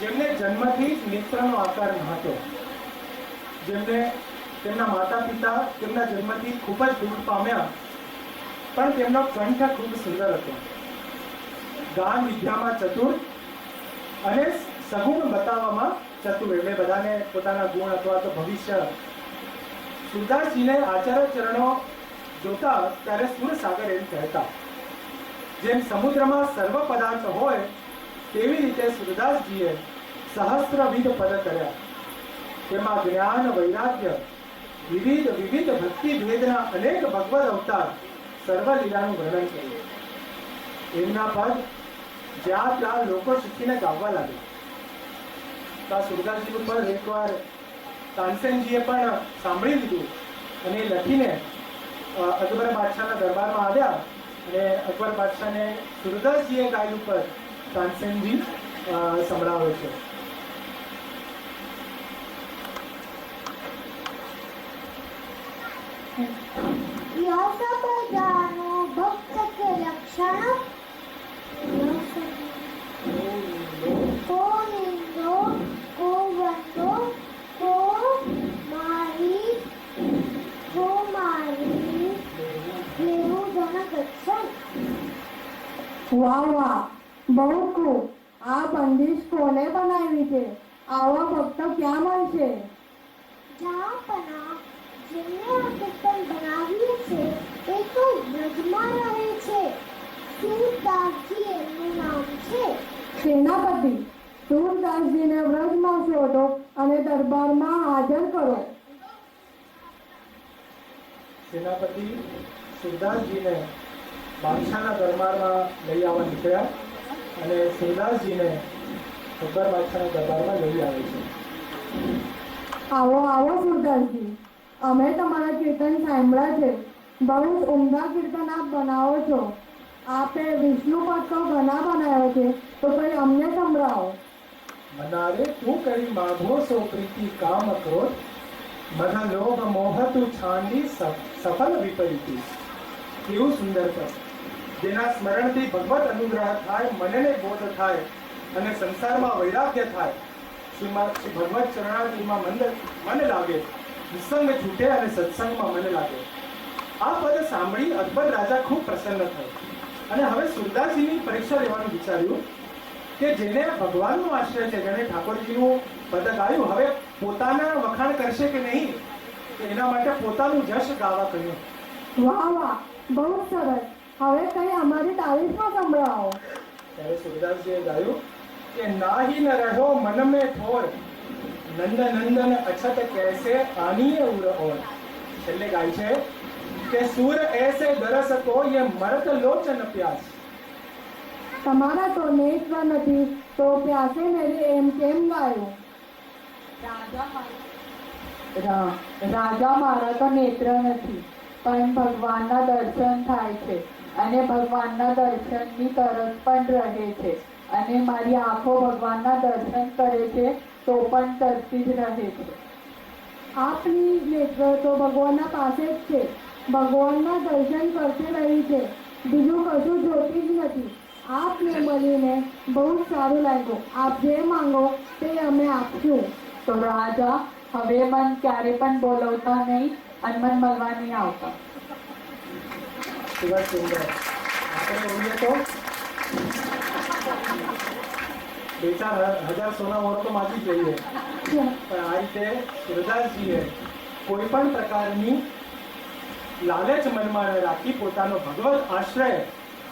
જેમને જન્મથી જ નેત્રનો આકાર ન હતો, જેમને તેમના માતા પિતા તેમના જન્મથી ખૂબ જ દુઃખ પામ્યા, પણ તેમનો કંઠ ખૂબ સુંદર હતો. ગાન વિદ્યામાં ચતુર અને સગુણ બતાવવામાં ચતુર, એટલે બધાને પોતાના ગુણ અથવા તો ભવિષ્ય. સુરદાસજીને આચાર્ય ચરણો જોતા ત્યારે સુરસાગર એમ કહેતા. જેમ સમુદ્રમાં સર્વ પદાર્થ હોય તેવી રીતે સુરદાસજીએ સહસ્ત્રવિધ પદ કર્યા. તેમાં જ્ઞાન, વૈરાગ્ય, વિવિધ ભક્તિ ભેદના અનેક ભગવદ અવતાર સર્વ લીલાનું વર્ણન કર્યું. એમના પદ જ્યાં ત્યાં લોકો શીખીને ગાવા લાગ્યા. તો આ સુરદાસજીનું પદ એકવાર તાનસેનજીએ પણ સાંભળી લીધું અને લખીને અકબર બાદશાહના દરબારમાં આવ્યા અને અકબર બાદશાહને સુરદાસજીએ ગાયું પદ તાનસેનજી સંભળાવે છે. યસ બધાનો ભક્ત કે લક્ષણ કો નિંદો કો વંદો કો મારી લેવું જન ગચ્છન. વાહ વાહ, બહુ ખૂબ. આ બંદીશ કોને બનાવી છે? આવા ભક્ત ક્યાં મળશે? જાપના જેમને આ કીર્તન બનાવ્યું છે એ તો વ્રજમાં રહે છે. સુરદાસજી એમનું નામ છે. સેનાપતિ, સુરદાસજીને વ્રજમાં શોધો અને દરબારમાં હાજર કરો. સેનાપતિ સુરદાસજીને બાદશાહના દરબારમાં લઈ આવવા નીકળ્યા અને સુરદાસજીને અકબર બાદશાહના દરબારમાં લઈ આવે છે. આવો આવો સુરદાસજી, અમે તમારા કીર્તન સાંભળ્યા છે. બહુ જ ઉમદા કીર્તન આપ બનાવો છો. આપે વિષ્ણુ પદ તો ઘણા બનાવ્યો છે, તો પછી અમને સંભળાવો. મનારે તું કરી માધો સો પ્રીતિ કામ ક્રોધ મન લોભ મોહતું છાંડી સફલ વિપરીતી. કેવું સુંદર પદ. જેના સ્મરણથી ભગવત અનુગ્રહ થાય, મનને બોધ થાય અને સંસારમાં વૈરાગ્ય થાય. શ્રી ભગવત ચરણારવિંદમાં મન લાગે, નિસંગ છૂટે અને સત્સંગમાં મન લાગે. આ પદ સાંભળી અકબર રાજા ખૂબ પ્રસન્ન થયો અને હવે સુરદાસજીની પરીક્ષા લેવાનું વિચાર્યું કે જેને ભગવાનનો આશ્રય છે, જેને ઠાકોરજીનું પદ ગાયું, હવે પોતાના વખાણ કરશે કે નહીં, તો એના માટે પોતાનું જશ ગાવા કહ્યું. વાહ વાહ, બહુ સરસ. હવે કઈ અમારી તારીફમાં સંભળાવો. ત્યારે સુરદાસજીએ ગાયું કે નાહી ન રહો મન મેં ઠોર, નંદ નંદન અછત कैसे આનીએ ઉર ઓર. છેલ્લે ગાય છે કે સુર ऐसे दरस को ये मरत लोचन प्यास. તમારા તો નેત્ર નથી તો પ્યાસે મેરી એમ કેમ ગાયું? રાજા મારા તો નેત્ર નથી, પણ ભગવાનના દર્શન થાય છે અને ભગવાનના દર્શનની તરસ પણ રહે છે અને મારી આંખો ભગવાનના દર્શન કરે છે તો પણ તરતી જ રહે છે. આપની નેત્ર તો ભગવાનના પાસે જ છે, ભગવાનના દર્શન કરતી રહી છે, બીજું કશું જોતી જ નથી. આપને મળીને બહુ સારું લાગ્યું. આપ જે માંગો તે અમે આપશું. તો રાજા હવે મન ક્યારે પણ બોલાવતા નહીં અને મન મળવા નહીં આવતા. ખૂબ જ સુંદર. આપણે જોઈએ તો 2,000 સોના મોરો તો માગી જોઈએ, પણ આ રીતે સુરદાસજીએ કોઈ પણ પ્રકારની લાલચ મનમાં ન રાખી પોતાનો ભગવત આશ્રય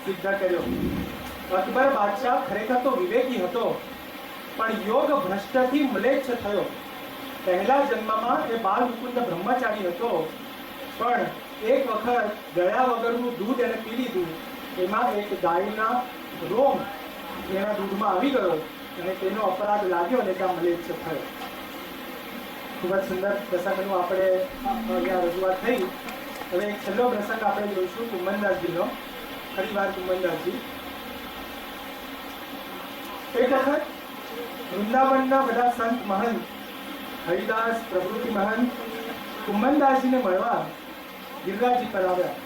સિદ્ધ કર્યો. અકબર બાદશાહ ખરેખર તો વિવેકી હતો, પણ યોગ ભ્રષ્ટથી મ્લેચ્છ થયો. પહેલા જન્મમાં એ બાલ મુકુંદ બ્રહ્મચારી હતો, પણ એક વખત ગયા વગરનું દૂધ એને પી લીધું. એમાં એક ગાયના રોમ એના દૂધમાં આવી ગયો અને તેનો અપરાધ લાગ્યો અને ત્યાં મ્લેચ્છ થયો. ખૂબ જ સુંદર પ્રસંગનું આપણે અહીંયા રજૂઆત થઈ. હવે એક છેલ્લો પ્રસંગ આપણે જોઈશું કુંભનદાસજીનો. ફરીવાર કુંભનદાસજી. એક વખત વૃંદાવનના બધા સંત મહંત હરિદાસ, પ્રભૃતિ મહંત કુંભનદાસજીને મળવા ગિરરાજજી પર આવ્યા.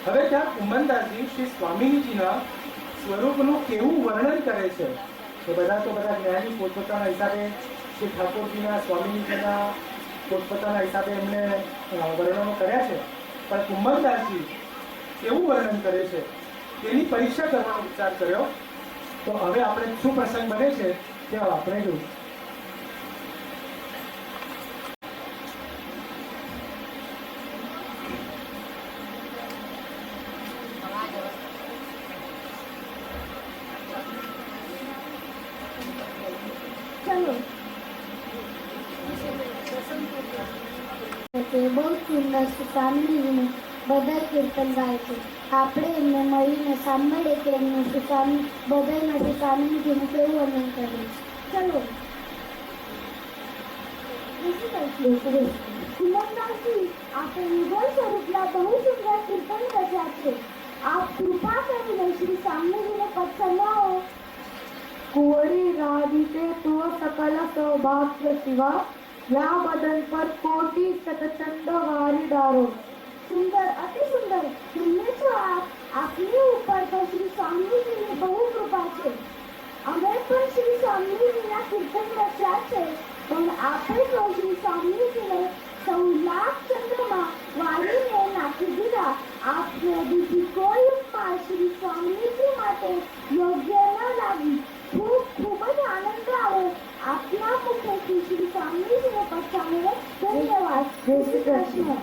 હવે ત્યાં કુંભનદાસજી શ્રી સ્વામીજીના સ્વરૂપનું કેવું વર્ણન કરે છે. તો બધા જ્ઞાની પોતપોતાના હિસાબે શ્રી ઠાકોરજીના, સ્વામીજીના પોતપોતાના હિસાબે એમને વર્ણનો કર્યા છે, પણ કુંભનદાસજી કેવું વર્ણન કરે છે તેની પરીક્ષા કરવાનો વિચાર કર્યો. તો હવે આપણે શું પ્રસંગ બને છે તે આપણે જોયું. બહુ સુંદર સુસામીજીનું બધા કીર્તન ગાય છે. આપણે એમને મળીને સાંભળીએ કે એમનું સુસામી બધાના સુસામીજીનું કેવું વર્ણન કર્યું છે. ચલો કુંભનદાસજી, આપે નિર્ભય સ્વરૂપના બહુ સુંદર કીર્તન રચ્યા છે. આપ કૃપા કરીને શ્રી સ્વામીજીને પદ સંભળાવો. कुंवरी राधिके तो सकल सौभाग्य शिवा, या बदन पर कोटि सतचंद वारी डारो. सुंदर, अति सुंदर. सुनने છો આપ, આપની ઉપર તો શ્રી સ્વામીજીની બહુ કૃપા છે. અમે પણ શ્રી સ્વામીજીના કીર્તન રચ્યા છે, પણ આપણે તો શ્રી સ્વામીજીને 16 લાખ ચંદ્રમાં વાળીને નાખી દીધા. આપને બીજી કોઈ ઉપમા શ્રી સ્વામીજી માટે યોગ્ય ન લાગી. ખૂબ જ આનંદ આવ્યો આપના મુખેથી શ્રી સ્વામીજીને પછાડીને. ધન્યવાદ. જય શ્રી કૃષ્ણ.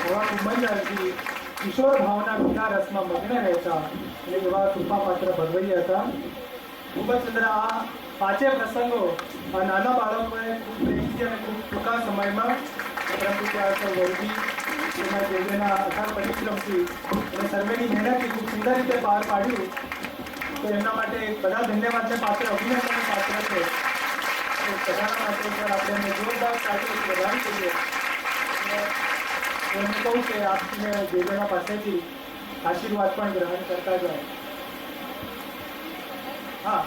એવા કુંભનદાસજી કિશોર ભાવના મીઠા રસમાં મગ્ન રહેતા અને એવા કૃપાપાત્ર ભગવૈયા હતા. ખૂબ જ સુંદર. આ પાંચે પ્રસંગો આ નાના બાળકોએ ખૂબ પ્રેમથી અને ખૂબ ટૂંકા સમયમાં પરંતુ ત્યાં વળગી એના દેવના અથાગ પરિશ્રમથી અને સર્વેની મહેનતથી ખૂબ સુંદર રીતે પાર પાડ્યું. તો એમના માટે બધા ધન્યવાદને પાત્ર, અભિનંદનને પાત્ર છે. બધાના માટે પણ આપણે એમને જોરદાર સાથે વધારી દઈએ. એમ કહું કે આપને દેવના પાસેથી આશીર્વાદ પણ ગ્રહણ કરતા જાય. હા,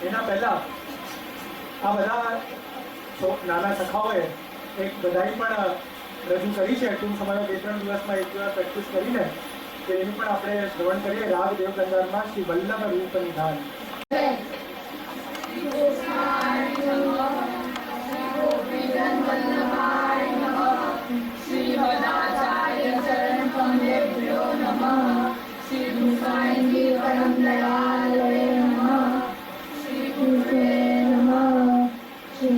એના પહેલા આ બધા નાના સખાઓએ એક બધાઈ પણ રજૂ કરી છે ટૂંક સમયમાં 2-3 દિવસમાં એક દિવસ પ્રેક્ટિસ કરીને તો એનું પણ આપણે શ્રવણ કરીએ રાગ દેવગંધારમાં શ્રી વલ્લભ રૂપ નિધાન. श्रीमदाचार्य चरण कमलेभ्यो नमः. श्री गुसाईजी परम दयालये नमः. श्री गुरुवे नमः. श्री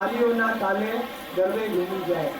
તાલીઓના તાલે ગરબે ઝૂમી જાય.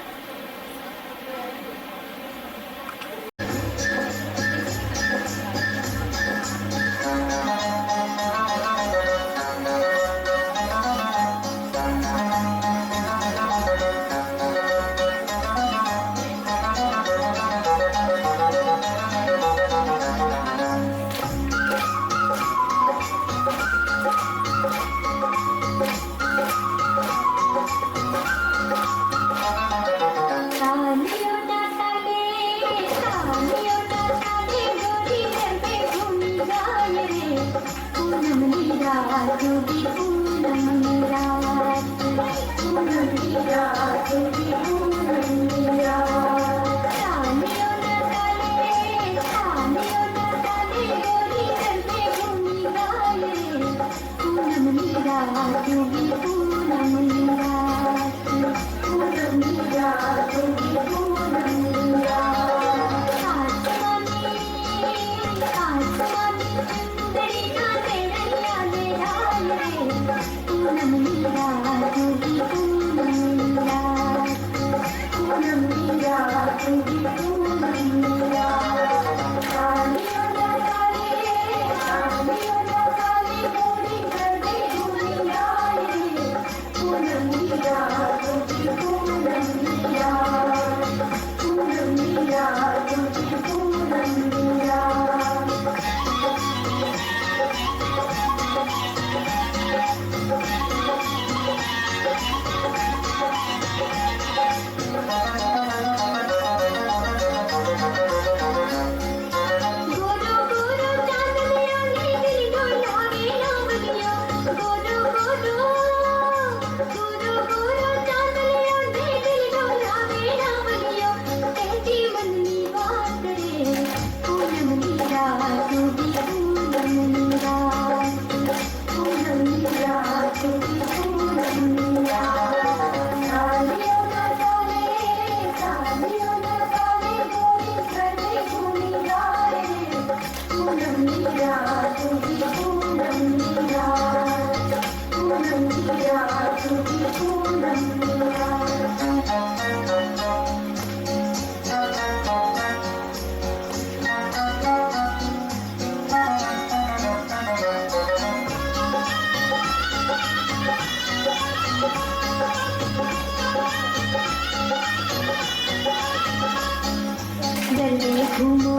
घूमो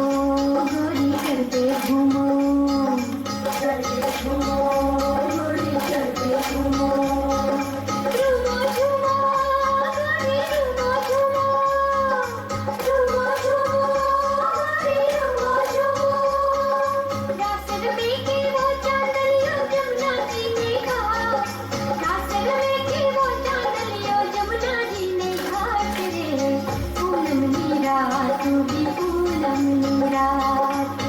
गोरी करते घूमो करते घूमो गोरी करते घूमो झूमो झूमो गोरी झूमो झूमो झूमो झूमो गोरी झूमो झूमो रास्ते में के वो चांदलियो जमुना जी ने कहा रास्ते में के वो चांदलियो जमुना जी ने घाट रे पूनम की रात भी पूनम की रात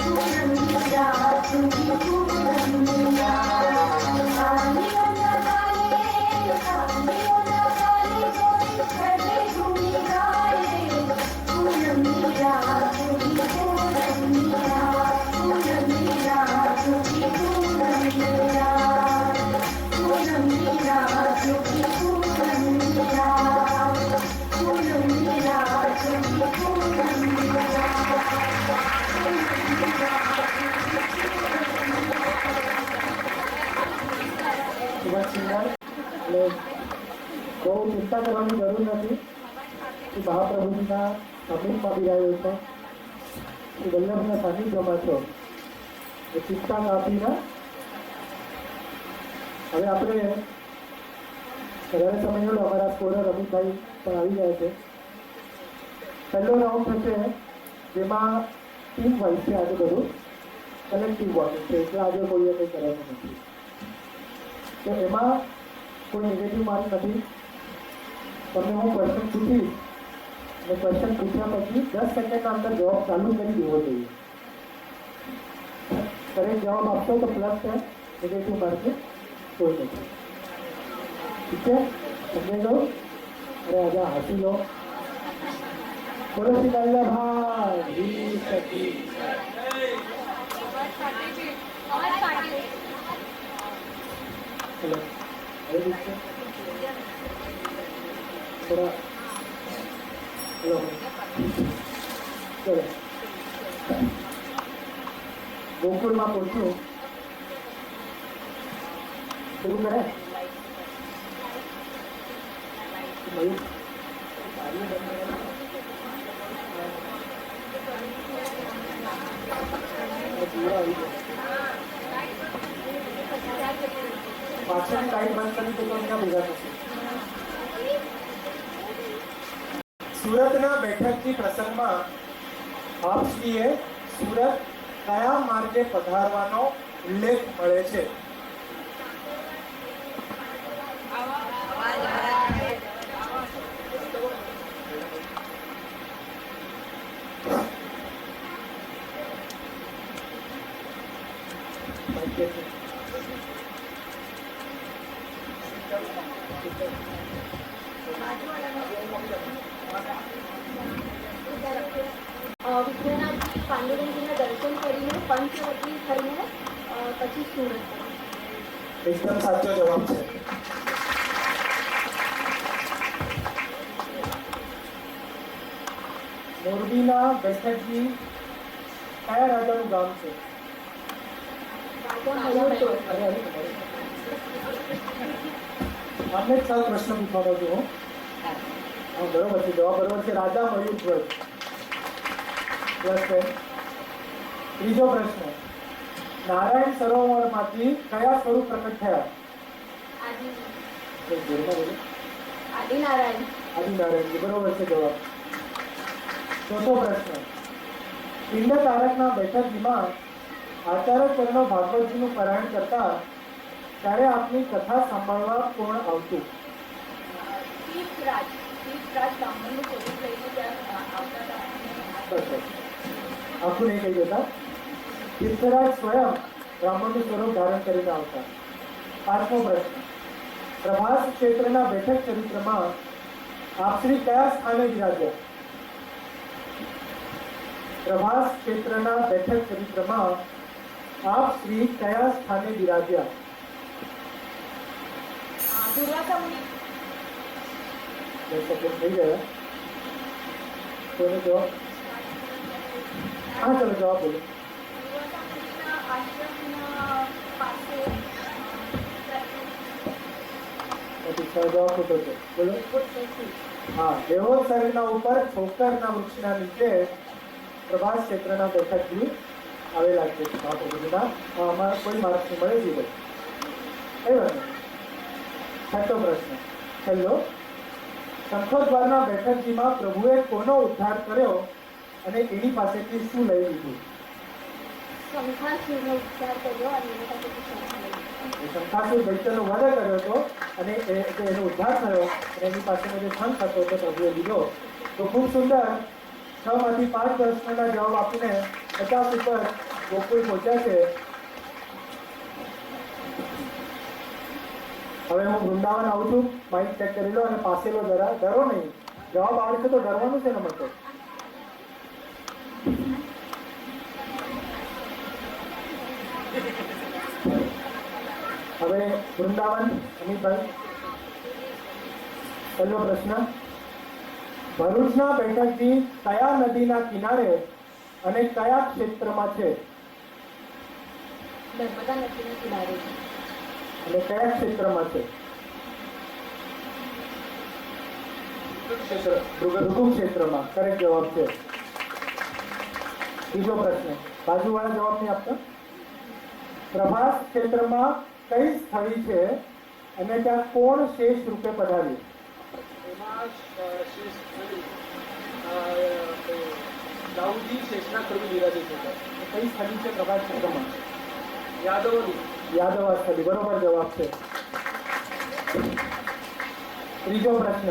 पूनम की रात भी पूनम की रात सालियों ना काले गोरी चढ़े घूमी गाए पूनम की रात भी पूनम की रात पूनम की रात भी पूनम की रात पूनम की रात भी पूनम की रात पूनम की रात भी पूनम की ખૂબ જ સુંદર. એટલે બહુ ચિંતા કરવાની જરૂર નથી કે મહાપ્રભુજીના સમીપમાં બિરાયો છે, કે વલ્લભના સાનિધ્યમાં છો, એ ચિંતા કાપીને હવે આપણે વધારે સમય લો. અમારા સ્કોરર રમીભાઈ પણ આવી ગયા છે. પહેલો રાઉન્ડ થશે જેમાં ટીમ વાઇઝ છે. આજે બધું કલેક્ટિવ વોટિંગ છે, એટલે આજે કોઈએ કંઈ કરવાનું નથી. તો એમાં કોઈ નેગેટિવ માર્ક નથી. તમને હું ક્વેશ્ચન પૂછીશ અને ક્વેશ્ચન પૂછ્યા પછી 10 સેકન્ડના અંદર જવાબ ચાલુ કરી દેવો જોઈએ. કરેક્ટ જવાબ આપશો તો પ્લસ છે, નેગેટિવ માર્ક છે કોઈ નથી. ઠીક છે, સમજી લો. અરે આજે હાસી લો. બોલો શ્રી વલ્લભાઈ સખી. चलो ये देखते थोड़ा चलो चलो गोकुल में पहुंचू शुरू करें. પાછળની લાઈટ બંધ કરી દો તો ત્યાં ભેગા થશે. સુરતના બેઠકની પ્રસંગમાં આપશ્રીએ સુરત કયા માર્ગે પધારવાનો ઉલ્લેખ મળે છે? વિદ્યાનાથજી પાંડુરંગજીના દર્શન કરીને પંચવટી થઈને પછી સુરત. એકદમ સાચો જવાબ છે. મોરબીના બેઠકજી કયા રાજાનું ગામ છે? આપણે 6 પ્રશ્ન પૂછવાનો છું હું. હા બરોબર છે, જવાબ બરોબર છે. રાજા મયુરધ્વજ. પ્લસ 10. ત્રીજો પ્રશ્ન, નારાયણ સરોવરમાંથી કયા સ્વરૂપ પ્રકટ થયા? આદિનારાયણ. આદિનારાયણજી. બરોબર છે જવાબ. ચોથો પ્રશ્ન, પિંડ તારકના બેઠકજીમાં આચાર્ય ચરણો ભાગવતજીનું પારાયણ કરતા ત્યારે આપની કથા સાંભળવા કોણ આવતું? આખું નહીં કહી દેતા. તીર્થરાજ સ્વયં બ્રાહ્મણનું સ્વરૂપ ધારણ કરીને આવતા. પાંચમો પ્રશ્ન, પ્રભાસ ક્ષેત્રના બેઠક ચરિત્રમાં આપશ્રી કયા સ્થાને વિરાજ્યા? પ્રભાસ ક્ષેત્રના બેઠક ચરિત્રમાં આપ શ્રી કયા સ્થાને વિરાજ્યા? દુર્વાસા મુનિ. થઈ ગયા. કોઈને જવાબ? હા ચલો જવાબ બોલો. જવાબ ખોટો છે. બોલો. હા, દેવોત્સવના ઉપર છોકરના વૃક્ષના નીચે પ્રભાસ ક્ષેત્રના બેઠકજી આવેલા છે મહાપ્રભુજીના. આમાં કોઈ માર્ક્સ નહીં મળે જીવો. કઈ વાત નહીં. છઠ્ઠો પ્રશ્ન છેલ્લો. શંખોદ્વારના બેઠકજીમાં પ્રભુએ કોનો ઉદ્ધાર કર્યો અને એની પાસેથી શું લઈ લીધું? શંખાસુરનો ઉદ્ધાર કર્યો અને એના પાસેથી શંખ લઈ લીધો. શંખાસુર દૈત્યનો વધ કર્યો હતો અને એનો ઉદ્ધાર થયો અને એની પાસેનો જે શંખ હતો તે પ્રભુએ લીધો. તો ખૂબ સુંદર 6 માંથી 5 પ્રશ્નોના જવાબ આપીને 50 ઉપર ગોકુળ પહોંચ્યા છે. હવે હું વૃંદાવન આવું છું. માઇક ચેક કરી લો અને પાસે લો જરા. ડરો નહીં. જવાબ આવે છે તો ડરવાનું છે ને મતલબ. હવે વૃંદાવન અમિતભાઈ, પહેલો પ્રશ્ન. ભરૂચના બેઠકજી કયા નદીના કિનારે અને કયા ક્ષેત્રમાં છે? નર્મદા નદીના કિનારે છે. અને કયા ક્ષેત્રમાં છે? ભૃગુ ક્ષેત્રમાં. કરેક્ટ જવાબ છે. બીજો પ્રશ્ન. બાજુવાળા જવાબ નહીં આપતા. પ્રભાસ ક્ષેત્રમાં કઈ સ્થળી છે અને ત્યાં કોણ શેષ રૂપે પધાર્યું? એમાં દાઉદજી શેષના કવિ વિરાજિત હતા. કઈ સ્થળી છે પ્રભાસ ક્ષેત્રમાં? યાદવોની. યાદવ સ્થળી. બરોબર જવાબ છે. ત્રીજો પ્રશ્ન.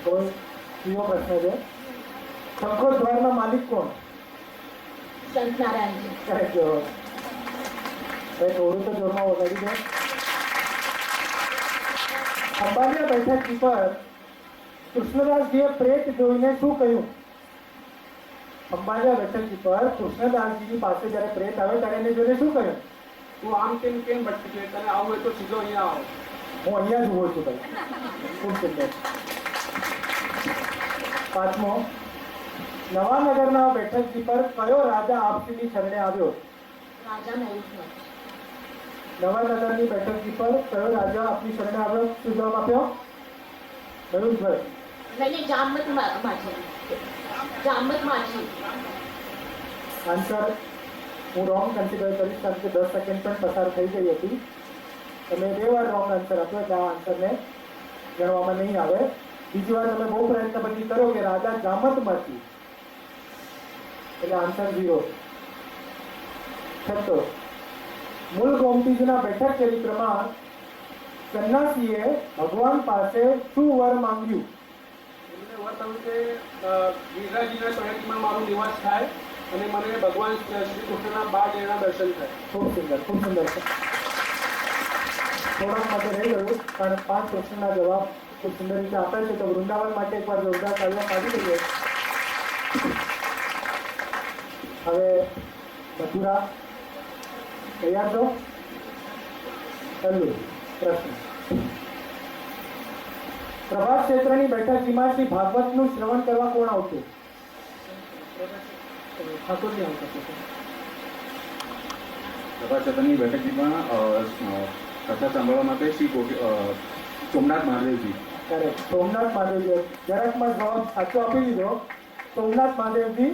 કોઈ ત્રીજો પ્રશ્ન છે. શંખોદ્વારના માલિક કોણ? શંખનારાયણજી. કરેક્ટ જવાબ. થોડું તો જોરમાં વગાડી દો. અંબાલિયા બેઠક પર કૃષ્ણદાસજીએ પ્રેત જોઈને શું કહ્યું? અંબાલિયા બેઠક પર કૃષ્ણદાસજીની પાસે જ્યારે પ્રેત આવે ત્યારે એને જોઈને શું કહ્યું? તું આમ કેમ ભટકી છે? તને આવું હોય તો સીધો અહીંયા આવો. હું અહીંયા જ ઉભો છું ભાઈ. ખૂબ સુંદર. પાંચમો. નવાનગરના બેઠકજી પર કયો રાજા આપસીની શરણે આવ્યો? રાજા નયુષનો. નવાનગરની બેઠકજી પર કયો રાજા આપની શરણે આવ્યો? શું જવાબ આપ્યો? મયુરભાઈ. નહીં, જામવંતમાં છે. જામવંતમાં છે. આન્સર હું રોંગ કન્સિડર કરીશ કારણ કે 10 સેકન્ડ પણ પસાર થઈ ગઈ હતી. તમે 2 વાર રોંગ આન્સર આપ્યો એટલે આ આન્સરને ગણવામાં નહીં આવે. બીજી વાર તમે બહુ પ્રયત્ન પછી કરો કે રાજા જામતમાંથી, એટલે આન્સર 0. છઠ્ઠો. મૂળ ગોમતીજીના બેઠક ચરિત્રમાં સન્યાસીએ ભગવાન પાસે શું વર માંગ્યું? એમને વર થયું કે ગિરિરાજજીના તળેટીમાં મારું નિવાસ થાય અને મને ભગવાન શ્રી કૃષ્ણના 12 જણના દર્શન થાય. ખૂબ સુંદર, ખૂબ સુંદર છે. થોડાક માટે રહી ગયું કારણ 5 પ્રશ્નના જવાબ ખૂબ સુંદર રીતે આપે છે. તો વૃંદાવન માટે એકવાર જોરદાર તાળીઓ પાડી દઈએ. હવે મથુરા તૈયાર છો? પહેલું પ્રશ્ન. પ્રભાસ ક્ષેત્રની બેઠકીમાં શ્રી ભાગવતનું શ્રવણ કરવા કોણ આવતું? ઠાકોરજી આવતા. પ્રભાસની બેઠકમાં કથા સાંભળવા માટે શ્રી સોમનાથ મહાદેવજી. કરેક્ટ. સોમનાથ મહાદેવજી. જરાકમાં જવાબ સાચો આપી દીધો. સોમનાથ મહાદેવજી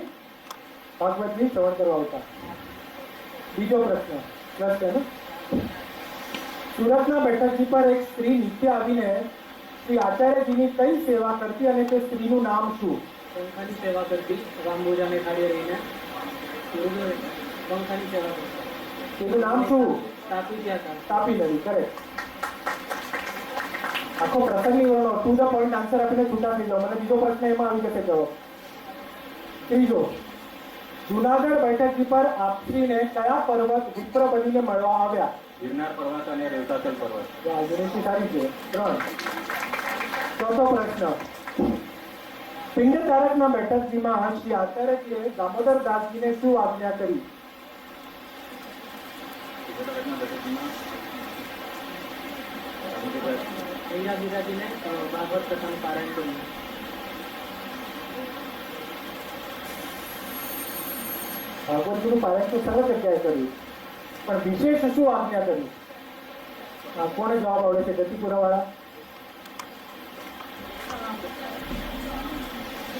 ભાગવતની શ્રવણ કરવા આવતા. બીજો પ્રશ્ન. પ્લસ છે ને? સુરતના બેઠકજી પર એક સ્ત્રી નિત્ય આવીને શ્રી આચાર્યજીની કઈ સેવા કરતી અને તે સ્ત્રીનું નામ શું? પંખાની સેવા કરતી. રામભોજાને ખાડે રહીને પંખાની સેવા કરતી. તેનું નામ શું? તાપી ગયા હતા. તાપી નદી. કરેક્ટ. આખો પ્રસંગની વર્ણો ટુ ધ પોઈન્ટ આન્સર આપીને છૂટા થઈ જાઓ. મને બીજો પ્રશ્ન એમાં આવી જશે જવાબ. ત્રીજો. જુનાગઢ બેઠકજી પર આપશ્રીને કયા પર્વત વિપ્ર બનીને મળવા આવ્યા? ગિરનાર પર્વત અને રેવતાચલ પર્વત. ગણેશની સારી છે. 3. ચોથો પ્રશ્ન. પિંડતારકના બેઠકજીમાં શ્રી આચાર્યજીએ દામોદર દાસજીને શું આજ્ઞા કરી? અહીંયા ગિરાજીને ભાગવત કથાનું પારાયણ કર્યું. ભાગવતજીનું પારાયણ તો સર્વ જગ્યાએ કર્યું, પણ વિશેષ શું આજ્ઞા કરી? કોને જવાબ આવડે છે? ગતિપુરા વાળા.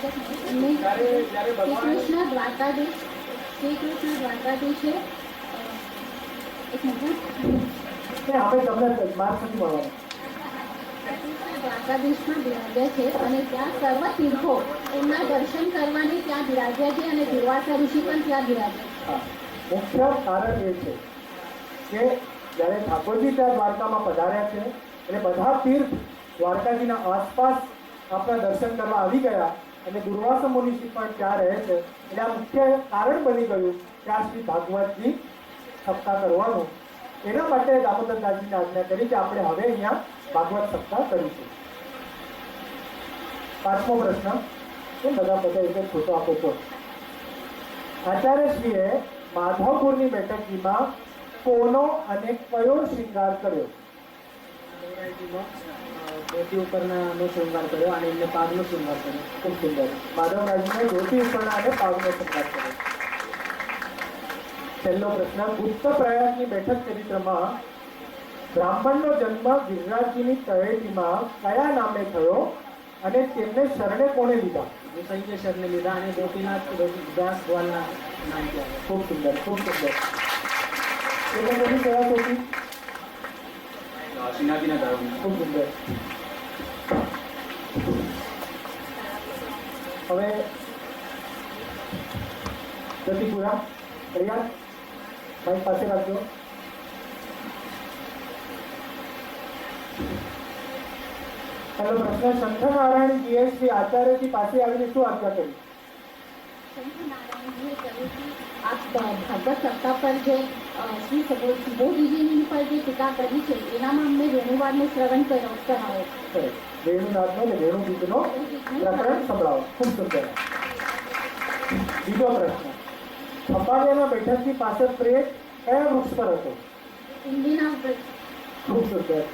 એમને જ્યારે શ્રી ભગવાન કૃષ્ણ દ્વારકાધીશે એક મિનિટ ને આપણે તમને માર્ક્સ નથી મળવાના. દ્વારકાધીશમાં બિરાજ્યા છે અને ત્યાં સર્વ તીર્થો એમના દર્શન કરવાની ત્યાં બિરાજ્યા છે અને દુર્વાસા ઋષિ પણ ત્યાં બિરાજ્યા હા, મુખ્ય કારણ એ છે કે જ્યારે ઠાકોરજી ત્યાં દ્વારકામાં પધાર્યા છે એટલે બધા તીર્થ દ્વારકાજીના આસપાસ આપણા દર્શન કરવા આવી ગયા અને દુર્વાસા મુનિષિ પણ ત્યાં રહે છે. એટલે આ મુખ્ય કારણ બની ગયું કે આ શ્રી ભાગવતજી સપ્તાહ કરવાનું. એના માટે દામોદરદાસજીને આજ્ઞા કરી કે આપણે હવે અહીંયા ભાગવત સપ્તાહ કરીશું. 5મો પ્રશ્ન, કેમ બધા એક ખોટો આપો છો? આચાર્યશ્રીએ માધવપુરની બેઠકીમાં કોનો અને કયો શૃંગાર કર્યો? ધોતી ઉપરનાનો શૃંગાર કર્યો અને એમને પાગનો શૃંગાર કર્યો. ખૂબ સુંદર. માધવરાજને ધોતી ઉપરના અને પાગનો શૃંગાર કર્યો. છેલ્લો પ્રશ્ન, ગુપ્ત પ્રયાગની બેઠક ચરિત્રમાં બ્રાહ્મણનો જન્મ ગિરિરાજજીની તળેટીમાં કયા નામે થયો અને તેમને શરણે કોણે લીધા? સંકેશ્વરને લીધા અને ગોપીનાથ દાસ ગ્વાલના નામ કહેવાય. ખૂબ સુંદર, ખૂબ સુંદર. એ લોકોની કયા ટોપી? શ્રીનાથજીના ધાર્મિક ખૂબ સુંદર. હવે પ્રતિપુરા તૈયાર? મારી પાસે રાખજો. પહેલો પ્રશ્ન, શંખનારાયણજીએ શ્રી આચાર્યજી પાસે આવીને શું આજ્ઞા કરી? શંકરનારાયણજીએ કહ્યું કે આપ ભાગવત સપ્તાહ પર જે શ્રી સુબોધજીની પર જે ટીકા કરી છે એનામાં અમને વેણુવાદનું શ્રવણ કરાવો. વેણુનાથનો અને વેણુગીતનો પ્રકરણ સંભળાવો. ખૂબ સુંદર. બીજો પ્રશ્ન, અંબાલિયાના બેઠકની પાસે પ્રેત કયા વૃક્ષ પર હતો? ઇન્દિના ખૂબ સુંદર.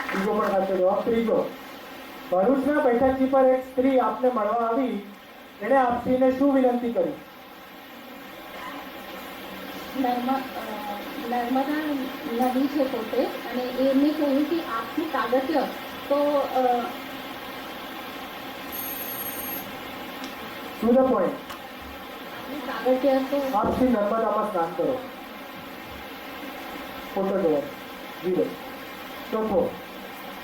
બીજો પણ સાચો જવાબ. ત્રીજો, ભરૂચના બેઠકજી પર એક સ્ત્રી આપને મળવા આવી, એણે આપશ્રીને શું વિનંતી કરી? નર્મદા નદી છે પોતે અને એમને કહ્યું કે આપનું કાગત્ય તો ટુ ધ પોઈન્ટ. કાગત્ય તો આપ શ્રી નર્મદામાં સ્નાન કરો. ખોટો જવાબ. 0. ચોથો,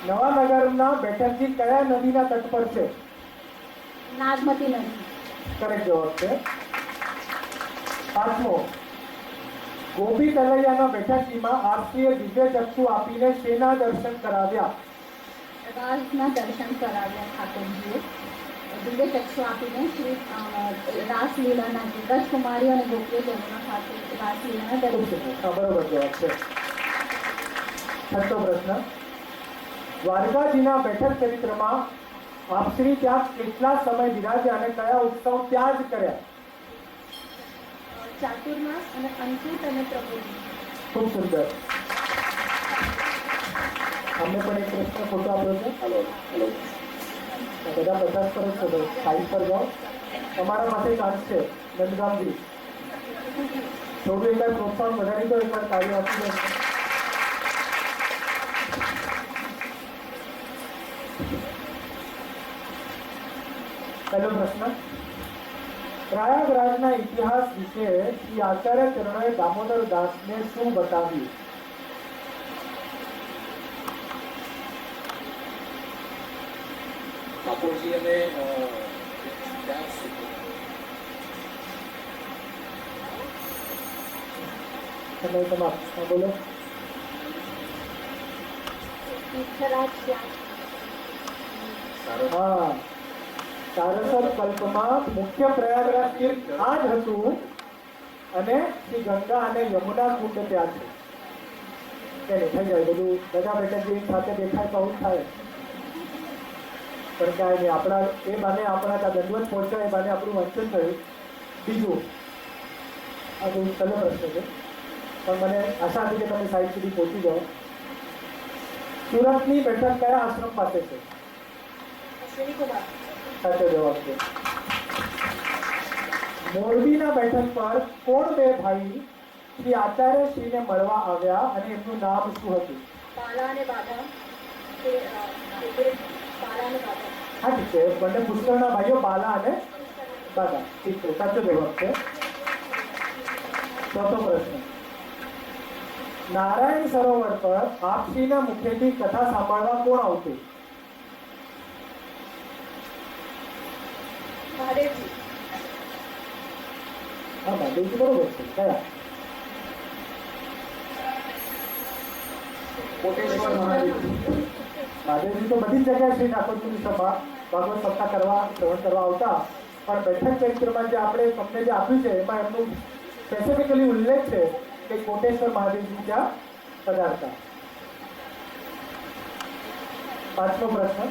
નવાનગરના બેઠકજી કયા નદીના તટ પર છે? નાગમતી નદી. કરેક્ટ જવાબ છે. 5મો, ગોપી તલૈયાના બેઠકજીમાં આપશ્રીએ દિવ્ય ચક્ષુ આપીને શેના દર્શન કરાવ્યા? રાસના દર્શન કરાવ્યા ઠાકોરજીએ. દિવ્ય ચક્ષુ આપીને શ્રી રાસલીલાના રજકુમારીઓ અને ગોપીઓ જમના સાથે રાસલીલાના દર્શન. હા, બરોબર જવાબ છે. 6મો પ્રશ્ન, દ્વારકાજીના બેઠક ચરિત્રમાં આપશ્રી ત્યાં કેટલા સમય બિરાજ્યા અને કયા ઉત્સવ ત્યાં જ કર્યા? ચાતુર્માસ અને અંકુટ અને પ્રબોધિ. ખૂબ સુંદર. અમને પણ એક પ્રશ્ન ખોટો આપ્યો છે. બધા 50 પર જ છો. સાઈડ પર જાઓ. તમારા માટે ચાન્સ છે. નંદગામજી થોડું એકવાર પ્રોત્સાહન વધારી દો, એકવાર કાર્ય આપી દો. પહેલો પ્રશ્ન, પ્રયાગરાજના ઇતિહાસ વિશે શ્રી આચાર્ય ચરણોએ દામોદર દાસને શું બતાવ્યું? ઠાકોરજી અને તમે તમાર બોલો. તીર્થરાજ હા, સારસ્વત કલ્પમાં મુખ્ય પ્રયાગરાજ તીર્થ આ જ હતું અને શ્રી ગંગા અને યમુના કુંડ ત્યાં છે. કે નહીં થઈ જાય બધું બધા બેઠક સાથે દેખાય તો આવું થાય. પણ કાંઈ નહીં, આપણા એ બાને આપણા ત્યાં દંડવત પહોંચ્યા, એ બાને આપણું વંચન થયું. બીજું, આ બહુ સહેલો પ્રશ્ન છે પણ મને આશા હતી કે તમે સાઈડ સુધી પહોંચી જાઓ. સુરતની બેઠક કયા આશ્રમ પાસે છે? શ્રીકુમાર. સાચો જવાબ છે. મોરબીના બેઠક પર કોણ બે ભાઈ શ્રી આચાર્ય શ્રીને મળવા આવ્યા અને એમનું નામ શું હતું? પાલા અને બાધા. બાલા અને બાધા. हाँ ठीक है, बने पुष्करणा भाईओ बाला અને દાદા. ઠીક છે, સાચો જવાબ છે. ચોથો પ્રશ્ન. નારાયણ સરોવર પર આપશ્રીના મુખેથી કથા સાંભળવા કોણ આવતું? મહાદેવજી. હા, મહાદેવજી બરોબર છે. કયા? કોટેશ્વર મહાદેવ. મહાદેવજી તો બધી જ જગ્યાએ શ્રી ઠાકોરજીની સભા ભાગવત સપ્તાહ કરવા શ્રવણ કરવા આવતા, પણ બેઠક ચરિત્રમાં જે આપણે તમને જે આપ્યું છે એમાં એમનું સ્પેસિફિકલી ઉલ્લેખ છે કે કોટેશ્વર મહાદેવજી ત્યાં પધારતા. પાંચમો પ્રશ્ન.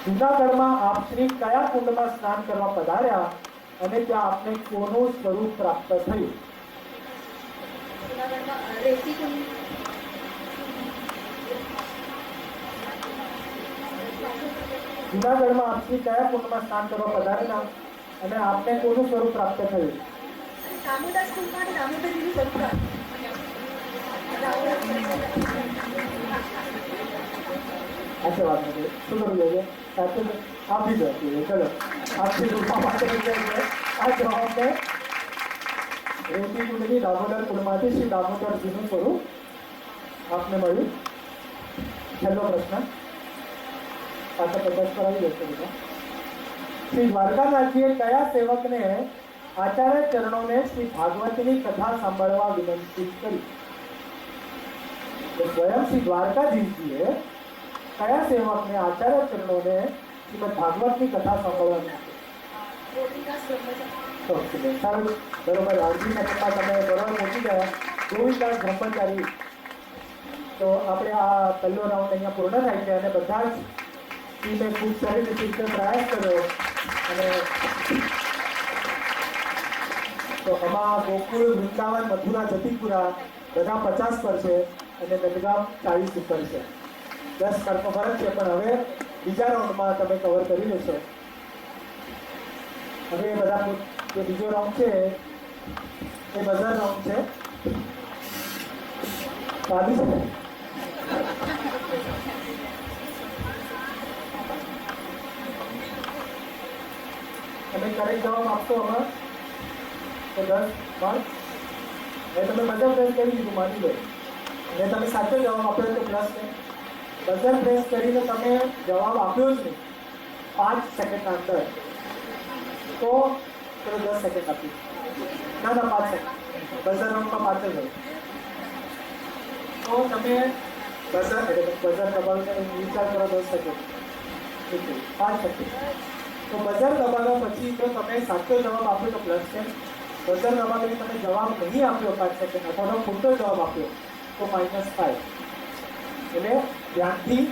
જૂનાગઢમાં આપ શ્રી કયા કુંડમાં સ્નાન કરવા પધાર્યા અને ત્યાં આપને કોનું સ્વરૂપ પ્રાપ્ત થયું? જૂનાગઢમાં રેતી કુંડ. જૂનાગઢમાં આપ શ્રી કયા કુંડમાં સ્નાન કરવા પધારેલા અને આપને કોનું સ્વરૂપ પ્રાપ્ત થયું? દામોદર કુંડમાં અને દામોદરીનું સ્વરૂપ. अच्छा बात है, શું કરવું જોઈએ? સાચું આપી દો. ચલો, આપથી રૂપા માટે આ જવાબને રેતી કુંડની દામોદર કુંડમાંથી શ્રી દામોદરજીનું સ્વરૂપ આપને મળ્યું. છેલ્લો પ્રશ્ન. પાછા 50 પર આવી જશે બધા. શ્રી દ્વારકાનાથજીએ કયા સેવકને આચાર્ય ચરણોને શ્રી ભાગવતની કથા સાંભળવા વિનંતી કરી? તો સ્વયં શ્રી દ્વારકાધીશજીએ કયા સેવકને આચાર્ય ચરણોને શ્રીમદ ભાગવતની કથા સાંભળવાની? ગોવિંદાસ બ્રહ્મચારી. સારું, બરોબર. અડધી સેકન્ડમાં તમે બરોબર પહોંચી ગયા. ગોવિંદાસ બ્રહ્મચારી. તો આપણે આ પહેલો રાઉન્ડ અહીંયા પૂર્ણ થાય છે અને બધા જ ટીમે ખૂબ સારી રીતે પ્રયાસ કર્યો અને તો આમાં ગોકુળ, વૃંદાવન, મથુરા, જતીપુરા બધા 50 પર છે અને નંદગામ 40 ઉપર છે. 10 માર્કનો ફરક છે, પણ હવે બીજા રાઉન્ડમાં તમે કવર કરી લેશો. હવે બધા જે બીજો રાઉન્ડ છે એ બધા રાઉન્ડ છે. સાદી છે. તમે કરેક્ટ જવાબ આપશો આમાં તો 10 માર્ક. હવે તમે બધા પ્રેસ કરી દીધું, માની લો. અને તમે સાચો જવાબ આપ્યો તો પ્લસ છે. બધા પ્રેસ કરીને તમે જવાબ આપ્યો જ નહીં 5 સેકન્ડના અંદર તો ચલો 10 સેકન્ડ આપી. ના 5 સેકન્ડ. બઝર રાઉન્ડમાં 5 જ હોય તો તમે બઝર દબાવીને વિચાર કરો 10 સેકન્ડ. 5 સેકન્ડ. તો બઝર દબાવ્યા પછી જો તમે સાચો જવાબ આપ્યો તો પ્લસ છે. બઝર દબાવીને તમે જવાબ નહીં આપ્યો 5 સેકન્ડ અથવા ખોટો જવાબ આપ્યો તો -5. એટલે ધ્યાનથી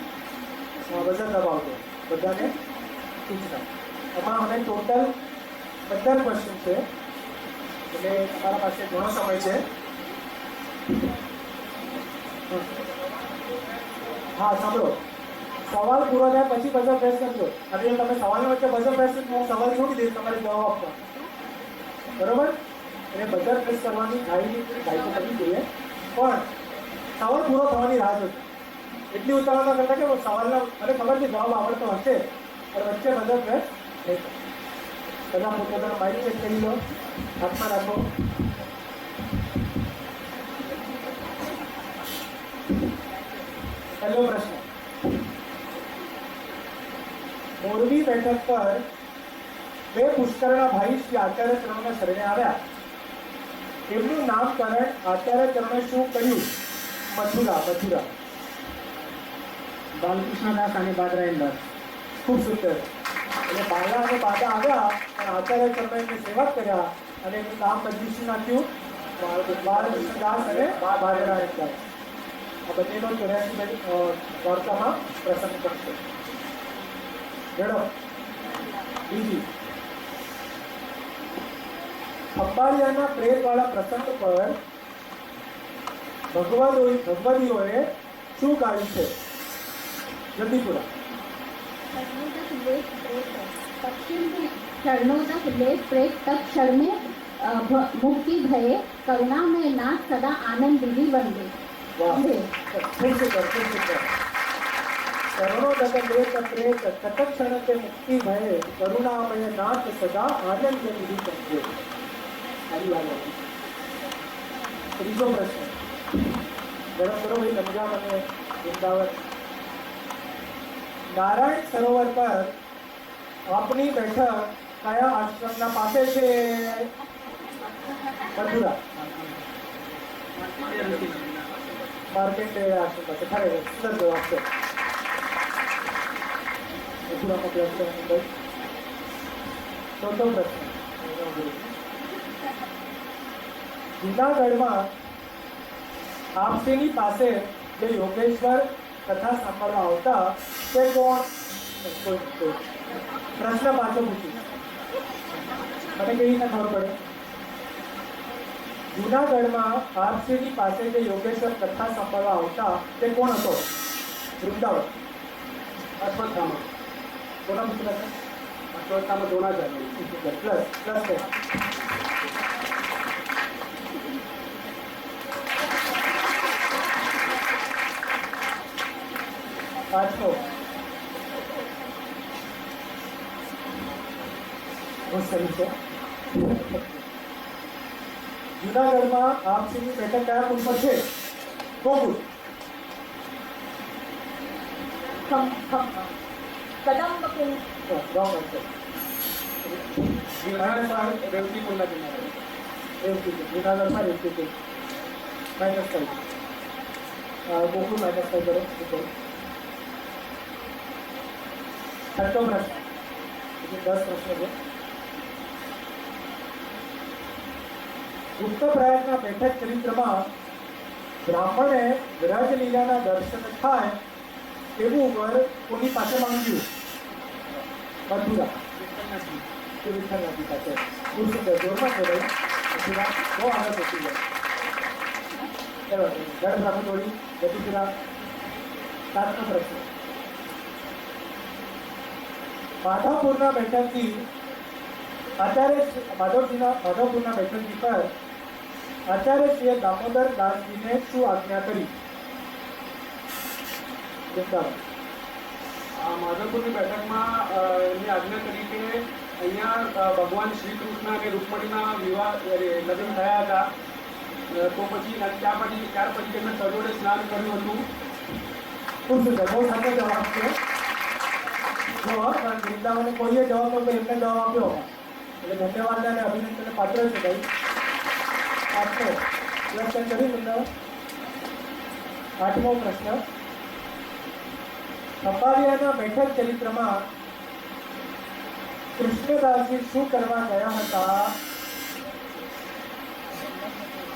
બઝર દબાવજો. બધાને પૂછતા. એમાં અમે ટોટલ 15 ક્વેશ્ચન છે એટલે તમારા પાસે ઘણો સમય છે. હા, સાંભળો. સવાલ પૂરો થાય પછી બઝર પ્રેસ કરજો. અને જો તમે સવાલની વચ્ચે બઝર પ્રેસ કરજો, હું સવાલ છોડી દઈશ, તમારે જવાબ આપવા. બરોબર? એટલે બઝર પ્રેસ કરવાની ગાઈ તો કરવી જોઈએ, પણ સવાલ પૂરો થવાની રાહ જોજો. એટલી ઉતાવળમાં કરતા કે સવાલના મને ખબર છે જવાબ આવડતો હશે, પણ વચ્ચે બઝર પ્રેસ નહીં. બધા પોતાના માઇન્ડ ચેક કરી લો. હાથમાં રાખો. પહેલો પ્રશ્ન. મોરબી બેઠક પર 2 પુષ્કરના ભાઈ શ્રી આચાર્ય ચરણોને શરણે આવ્યા. એમનું નામકરણ આચાર્ય ચરણે શું કર્યું? મથુરા. બાલકૃષ્ણદાસ અને બાદરાયણદાસ. ખૂબ સુંદર. એટલે બાલા અને બાદા આવ્યા અને આચાર્ય ચરણે એમને સેવા કર્યા અને એનું નામ બદલી શું નાખ્યું? બાલકૃષ્ણદાસ અને બાદરાયણદાસ. આ બંનેનો 84 વાર્તામાં પ્રસંગ કરશે. મેડમ બીજી. અંબાલિયાના પ્રેતવાળા પ્રસંગ પર ભગવદીઓએ શું ગાયું છે? જલ્દીપુરા. चरणों तक लेट प्रेत तक क्षण में मुक्ति भये करुणा में नाथ सदा आनंद दीदी बन गए. વાહ, ખૂબ સુંદર. शरणोदकले प्रेत तत्क्षण ते मुक्ति भये करुणामय नाथ सदा आनंद निधि संजय। आगे वाला ત્રીજો પ્રશ્ન ગરમ કરો ભાઈ પંજાબ અને વૃંદાવન। નારાયણ સરોવર પર આપની બેઠક કયા આશ્રમના પાસે છે? મથુરા માર્કેન્ડેય આશ્રમ પાસે। ખરેખર સરસ જવાબ છે। મથુરામાં બેઠક છે મુંબઈ। ચોથો પ્રશ્ન જૂનાગઢમાં આપસીની પાસે જે યોગેશ્વર કથા સાંભળવા આવતા તે કોણ? પ્રશ્ન પાછો પૂછું, મને કેવી રીતના ખબર પડે? જૂનાગઢમાં આપસીની પાસે જે યોગેશ્વર કથા સાંભળવા આવતા તે કોણ હતો? વૃંદાવન। અશ્વત્થામા। કોના પુત્ર છે? અશ્વત્થામા દ્રોણાચાર્ય। પ્લસ પ્લસ છે। પાંચમો જૂનાગઢમાં આપસીની બેઠક કયા પુલ પર છે? ગોકુળ। કદંબ કુંજ રોંગ આન્સર। રેવતી પુલના કિનારે। રેવતી કુંજ જૂનાગઢમાં રેવતી કુંજ -5। ગોકુળ -5 કરો। છઠ્ઠો પ્રશ્ન, 10 પ્રશ્નો છે। ગુપ્ત પ્રયાગના બેઠક ચરિત્રમાં બ્રાહ્મણે વ્રજલીલાના દર્શન થાય તેવું વર કોની પાસે માંગ્યું? મથુરા। વિઠ્ઠલનાથજી પાસે। ખૂબ સુંદર, જોરમાં છે ભાઈ। મથુરા બહુ આગળ પહોંચી જાય। ચલો ગઢ રાખો થોડી ગતિશીલા। 7મો પ્રશ્ન માધવપુરના બેઠકથી માધવપુરના બેઠકથી પર આચાર્યશ્રીએ દામોદર દાસજીને શું આજ્ઞા કરી? વૃંદાવન। આ માધવપુરની બેઠકમાં એમણે આજ્ઞા કરી કે અહીંયા ભગવાન શ્રી કૃષ્ણ અને રૂકમણીના વિવાહ લગ્ન થયા હતા, તો પછી ત્યાર પછી તેમણે સરોવરે સ્નાન કર્યું હતું। ખૂબ સુંદર, બહુ સાચો જવાબ છે। જો વૃંદાવને કોઈએ જવાબ નતો, એમને જવાબ આપ્યો, એટલે ધન્યવાદ અને અભિનંદનને પાત્ર છે ભાઈ। 8મો પ્રશ્ન કરી વૃંદાવન। 8મો પ્રશ્ન ખંભાળિયાના બેઠક ચરિત્રમાં કૃષ્ણદાસજી શું કરવા ગયા હતા?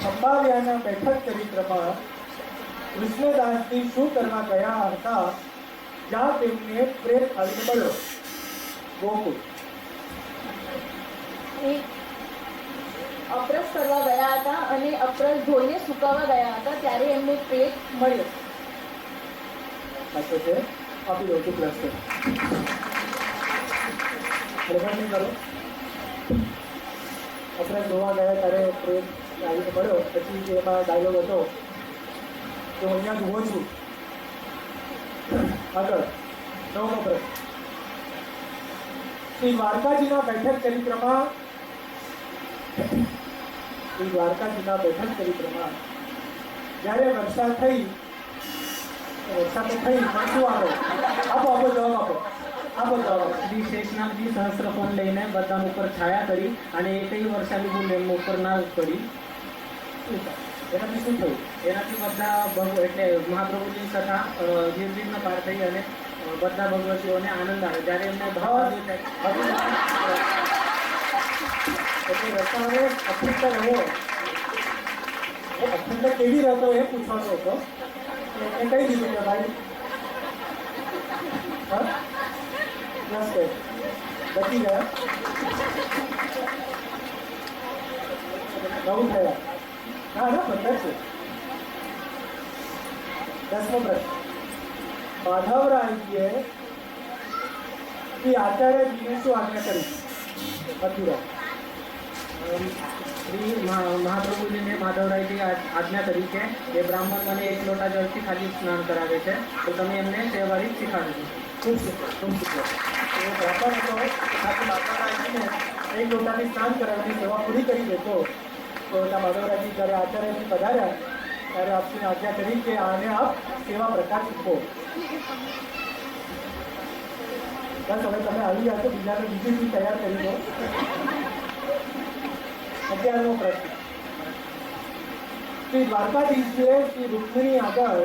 ખંભાળિયાના બેઠક ચરિત્રમાં કૃષ્ણદાસજી શું કરવા ગયા હતા જ્યાં તેમને પ્રેત આવીને મળ્યો? ગોકુળ। અપરસ કરવા ગયા હતા અને અપરસ ધોઈને સુકાવા ગયા હતા ત્યારે એમને પ્રેત મળ્યો। સાચો છે, આપી દો પ્લસ છે। ખરેખર નહીં કરો। અપરસ ધોવા ગયા ત્યારે પ્રેત આવીને મળ્યો, પછી એમાં ડાયલોગ હતો કે હું અહીંયા ધોવો છું। આગળ 9મો પ્રશ્ન શ્રી દ્વારકાજીના બેઠક ચરિત્રમાં જ્યારે વર્ષા થઈ પણ શું આગળ? આપો જવાબ આપો જવાબ। શ્રી શેષનાગજી સહસ્ત્ર ફોન લઈને બધા ઉપર છાયા કરી અને એકઈ વર્ષાની બુંદ એમના ઉપર ના પડી। એનાથી શું થયું? એનાથી બધા એટલે મહાપ્રભુજીની કથા નિર્વિઘ્ન પાર થઈ અને બધા ભગવતીઓને આનંદ આવે જ્યારે એમને ભાવ એટલે રસ્તાને અખંડ રહેવો, અખંડ કેવી રહેતો એ પૂછવાનો હતો। એ કહી દીધું કે ભાઈ બચી ગયા। 9 થયા। ના 15 છે। 10મો પ્રશ્ન માધવરાયજીએ શ્રી આચાર્યજીને શું આજ્ઞા કરી? મથુરા। श्री महाप्रभुजी ने माधवरायજી આજ્ઞા કરી કે એ બ્રાહ્મણ મને 1 લોટા જળથી ખાલી સ્નાન કરાવે છે, તો તમે એમને સેવારી શીખવાડજો. ખૂબ સુંદર, ખૂબ સુંદર. તો બ્રાહ્મણ હતો સાથે માધવરાયજીને એક લોટાથી સ્નાન કરાવીને સેવા પૂરી કરી દેતો. તો ત્યાં માધવરાયજી જ્યારે આચાર્યજી પધાર્યા ત્યારે આપની આજ્ઞા કરી કે આને આપ સેવા પ્રકાર શીખો. બસ હવે તમે આવી ગયા છો, બીજાને બીજી ચીજ તૈયાર કરી દો. 11મો પ્રશ્ન. શ્રી દ્વારકાધીશે શ્રી રૂક્મિણી આગળ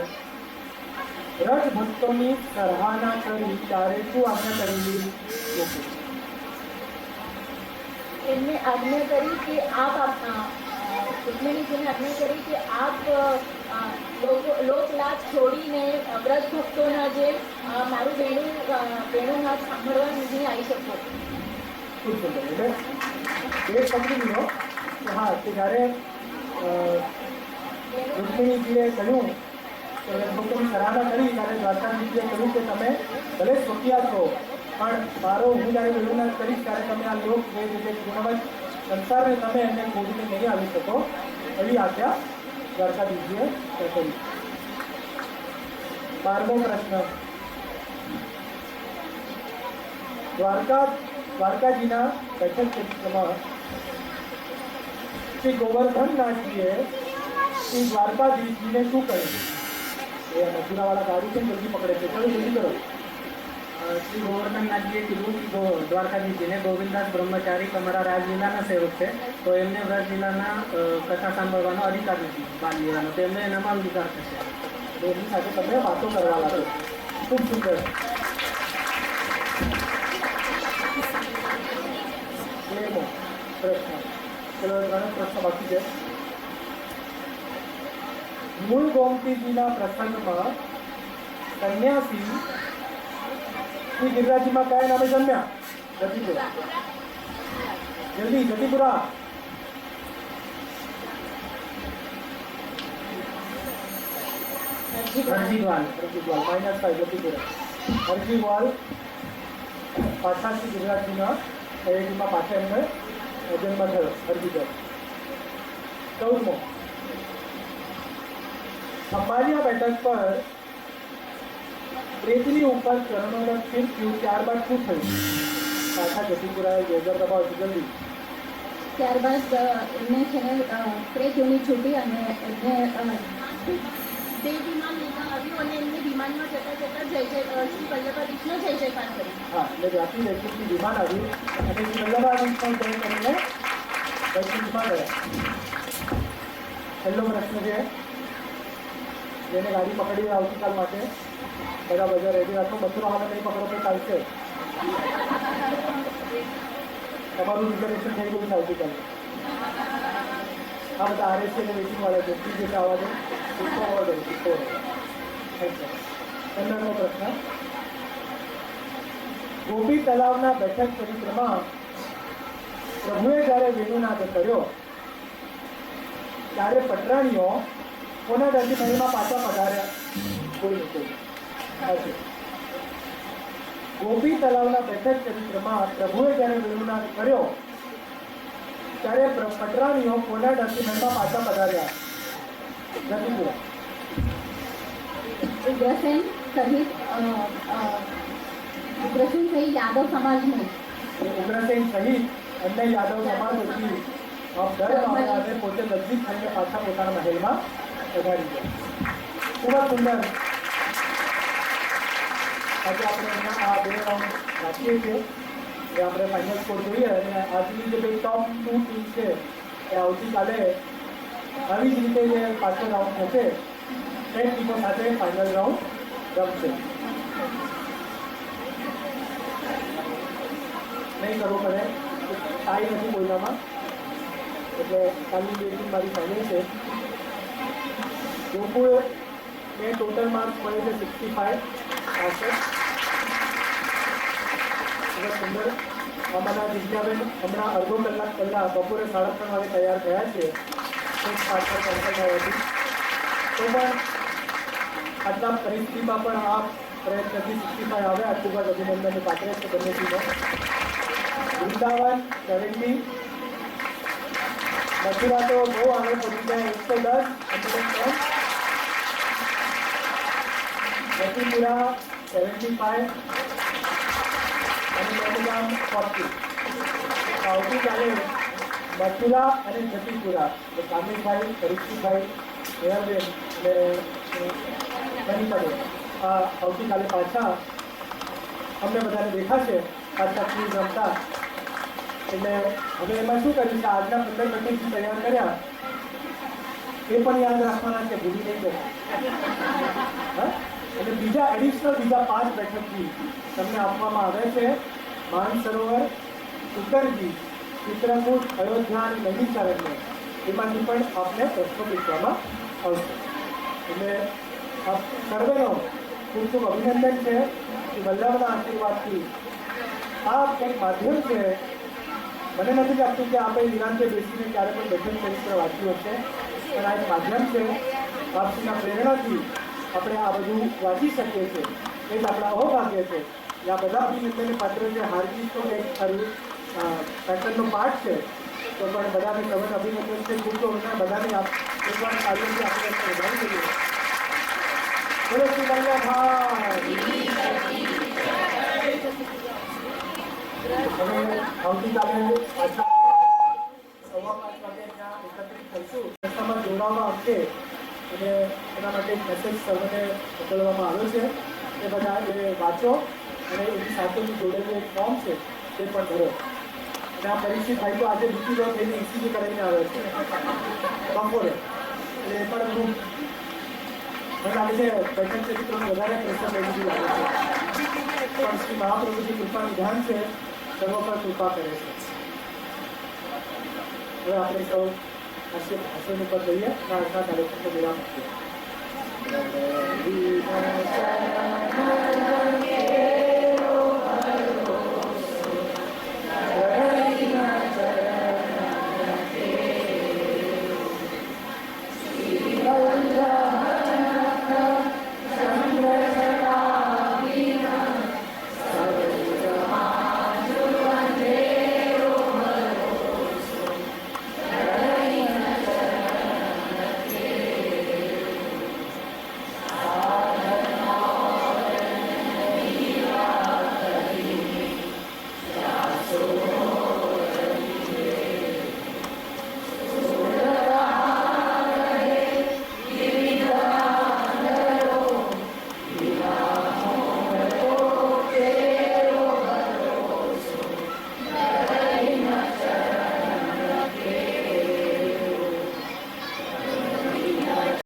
રથ ભક્તોની સરાહના કરી ત્યારે શું આજ્ઞા કરેલી? એમને આજ્ઞા કરી કે આપ રૂક્મિણીજીને આજ્ઞા કરી કે આપ લોકલાજ છોડીને વ્રત ભક્તોના જે મારું વેણુનાદ સાંભળવા નહીં આવી શકો. ખૂબ સુંદર. એટલે એ પકડી લીધો કે હા, કે જ્યારે રૂક્મિણીજીએ કહ્યું કે ભક્તોની સરાહના કરી ત્યારે દ્વારકાધીશજીએ કહ્યું કે તમે ભલે સ્વકીયા છો, પણ મારો હું જ્યારે વેણુનાદ કરીશ ત્યારે તમે આ લોક જે રીતે ગુણવત્ત સંસારને તમે એને ખોદીને નહીં આવી શકો, એવી આજ્ઞા દ્વારકાધીશજીએ કરી. 12મો પ્રશ્ન. દ્વારકાજીના બેઠક ક્ષેત્રમાં શ્રી ગોવર્ધનનાથજીએ શ્રી દ્વારકાધીશજીને શું કહ્યું? એ મજૂરાવાળા ગાડી છે, જલ્દી પકડે છે, ચલો જલ્દી કરો. શ્રી ગોવર્ધનનાથજીએ કીધું કે દ્વારકાધીશજીને ગોવિંદાસ બ્રહ્મચારી તમારા રાજલીલાના સેવક છે, તો એમને વ્રજલીલાના કથા સાંભળવાનો અધિકાર નથી, બાલલીલાનો, તો એમને એનામાં અધિકાર થશે. એમની સાથે તમે વાતો કરવા લાગો. ખૂબ સુંદર. 13મો પ્રશ્ન. ચલો 3 પ્રશ્ન બાકી છે. મૂળ ગોમતીજીના પ્રસંગમાં સંન્યાસી શ્રી ગિરિરાજજીમાં કયા નામે જન્મ્યા? જતીપુરા. જલ્દી, જતીપુરા. હરજીવાલ. -5 જતીપુરા. હરજીવાલ પાછા શ્રી ગિરિરાજજીના અયોધ્યામાં પાછા એમને જન્મ થયો. હરજીવાલ. 14મો. અંબાલિયા બેઠક પર પ્રેતની ઉપર ચરણોનો સ્થિર થયું, ત્યારબાદ શું થયું? પાછા જતીપુરાએ ગોદર દબાવ જલ્દી. ત્યારબાદ એમને છે ને પ્રેત યોની છૂટી અને એમને બે વિમાન લેવા આવ્યું અને એમને વિમાનમાં જતા જતા શ્રી વલ્લભાધીશનો જય જયકાર કર્યો. હા, એટલે જાતિ વૈકુંઠથી વિમાન આવ્યું અને શ્રી વલ્લભાધીશનો જય કરીને વૈકુંઠમાં ગયા. છેલ્લો પ્રશ્ન છે, જેને ગાડી પકડી આવતીકાલ માટે બધા બજાર રેડી રાખો. મથુરાવાળા નહીં પકડો તો ચાલશે. તમારું રિઝર્વેશન થઈ ગયું છે આવતીકાલે. આ બધા RSC અને વેચિંગવાળા છે, ફી જેટલા આવવા દે, 15મો પ્રશ્ન. ગોપી તલાવના બેઠક ચરિત્રમાં પ્રભુએ જ્યારે વેણુનાદ કર્યો ત્યારે પટરાણીઓ કોના દર્દી મહેલમાં પાછા પધાર્યા? ગોપી તલાવના બેઠક ચરિત્રમાં પ્રભુએ જ્યારે વેણુનાદ કર્યો ત્યારે પટરાણીઓ કોના દર્દી મહેલમાં પાછા પધાર્યા? જતીપુરા. ઉગ્રસેન સહિત યાદવ સમાજનું ઉગ્રસેન સહિત અન્ય યાદવ સમાજ વતી દર મામલે પોતે લજ્જિત થઈને પાછા પોતાના મહેલમાં પધારી ગયા. ખૂબ જ સુંદર. આજે આપણે એમના આ 2 રાઉન્ડ રાખીએ છીએ, એ આપણે ફાઇનલ સ્કોર જોઈએ અને આજની જે ટોપ 2 ટીમ છે એ આવતીકાલે આવી જ રીતે જે પાછળ રાઉન્ડ થશે તે ટીમો સાથે ફાઇનલ રાઉન્ડ રમશે. નહીં કરવું પડે, ટાઈ નથી બોલવામાં, એટલે કાલની બે ટીમ મારી ફાઇનલ છે. ગોકુળ ને ટોટલ માર્ક્સ મળે છે 65. સુંદર. અમારા દિવ્યાબેન હમણાં અડધો કલાક પહેલાં બપોરે 3:30 વાગે તૈયાર થયા છે. પાછળ હતી તો પણ આટલા પરિસ્થિતિમાં પણ આ પ્રયત્નથી 65 આવ્યા. ખૂબ જ અભિનંદનને પાત્ર છે બંને ટીમો. વૃંદાવન 70, મથુરા તો બહુ આગળ પહોંચી જાય 110 મથુરા 75 અને બેલગામ 40. આવતીકાલે મથુરા અને જતીપુરા કામિલભાઈ પરીક્ષિતભાઈ મેયરબેન અને બનીપદે આવતીકાલે પાછા અમને બધાને દેખાશે પાછા ક્વિઝ રમતા. એટલે હવે એમાં શું કર્યું છે, આજના 15 પેકેજ તૈયાર કર્યા એ પણ યાદ રાખવાના છે, ભૂલી નહીં જતા. અને બીજા એડિશનલ બીજા 5 બેઠકથી તમને આપવામાં આવે છે. માનસરોવર, ઉત્તરજી, ચિત્રકૂટ, અયોધ્યા અને નંદીચારણ્ય એમાંથી પણ આપને પ્રશ્નો પૂછવામાં આવશે. એટલે આપ સર્વેનો ખૂબ ખૂબ અભિનંદન છે કે વલ્લભના આશીર્વાદથી આ એક માધ્યમ છે. મને નથી લાગતું કે આપણે નિરાંતે બેસીને ક્યારે પણ બેઠક ચરિત્ર વાંચ્યું હશે, પણ આ એક માધ્યમ છે. આપના પ્રેરણાથી આપણે આ બધું વાંચી શકીએ છીએ. એ જ આપણા અહોભાગ્ય છે. આ બધા અભિનંદનને પાત્ર છે. હાર્દિક તો એક પેટર્નનો પાર્ટ છે, તો પણ બધાને સૌને અભિનંદન છે. ખૂબ તો બધાને એકવાર કાર્યથી આપણે વધારી દઈએ. બોલો શ્રી વલ્લભાઈ. હવે આવતીકાલે પાછા 5:15 વાગે ત્યાં એકત્રિત થઈશું. રસ્તામાં જોડાવા અંગે અને એના માટે એક મેસેજ સર્વને મોકલવામાં આવ્યો છે. એ બધા એ વાંચો અને એની સાથેની જોડેલું એક ફોર્મ છે તે પણ ભરો. અને આ પરીક્ષિતભાઈ તો આજે બીજી લો થઈને ECG કરાવીને આવે છે બપોરે. એટલે એ પણ ખૂબ મને લાગે છે બેઠક ચરિત્રનું વધારે પ્રેશર લઈ લીધું લાગે છે. પણ શ્રી મહાપ્રભુજી કૃપા નિધાન છે, સર્વ પર કૃપા કરે છે. હવે આપણે સૌ આસન ઉપર જઈએ અને આજના કાર્યક્રમનો વિરામ આપીએ.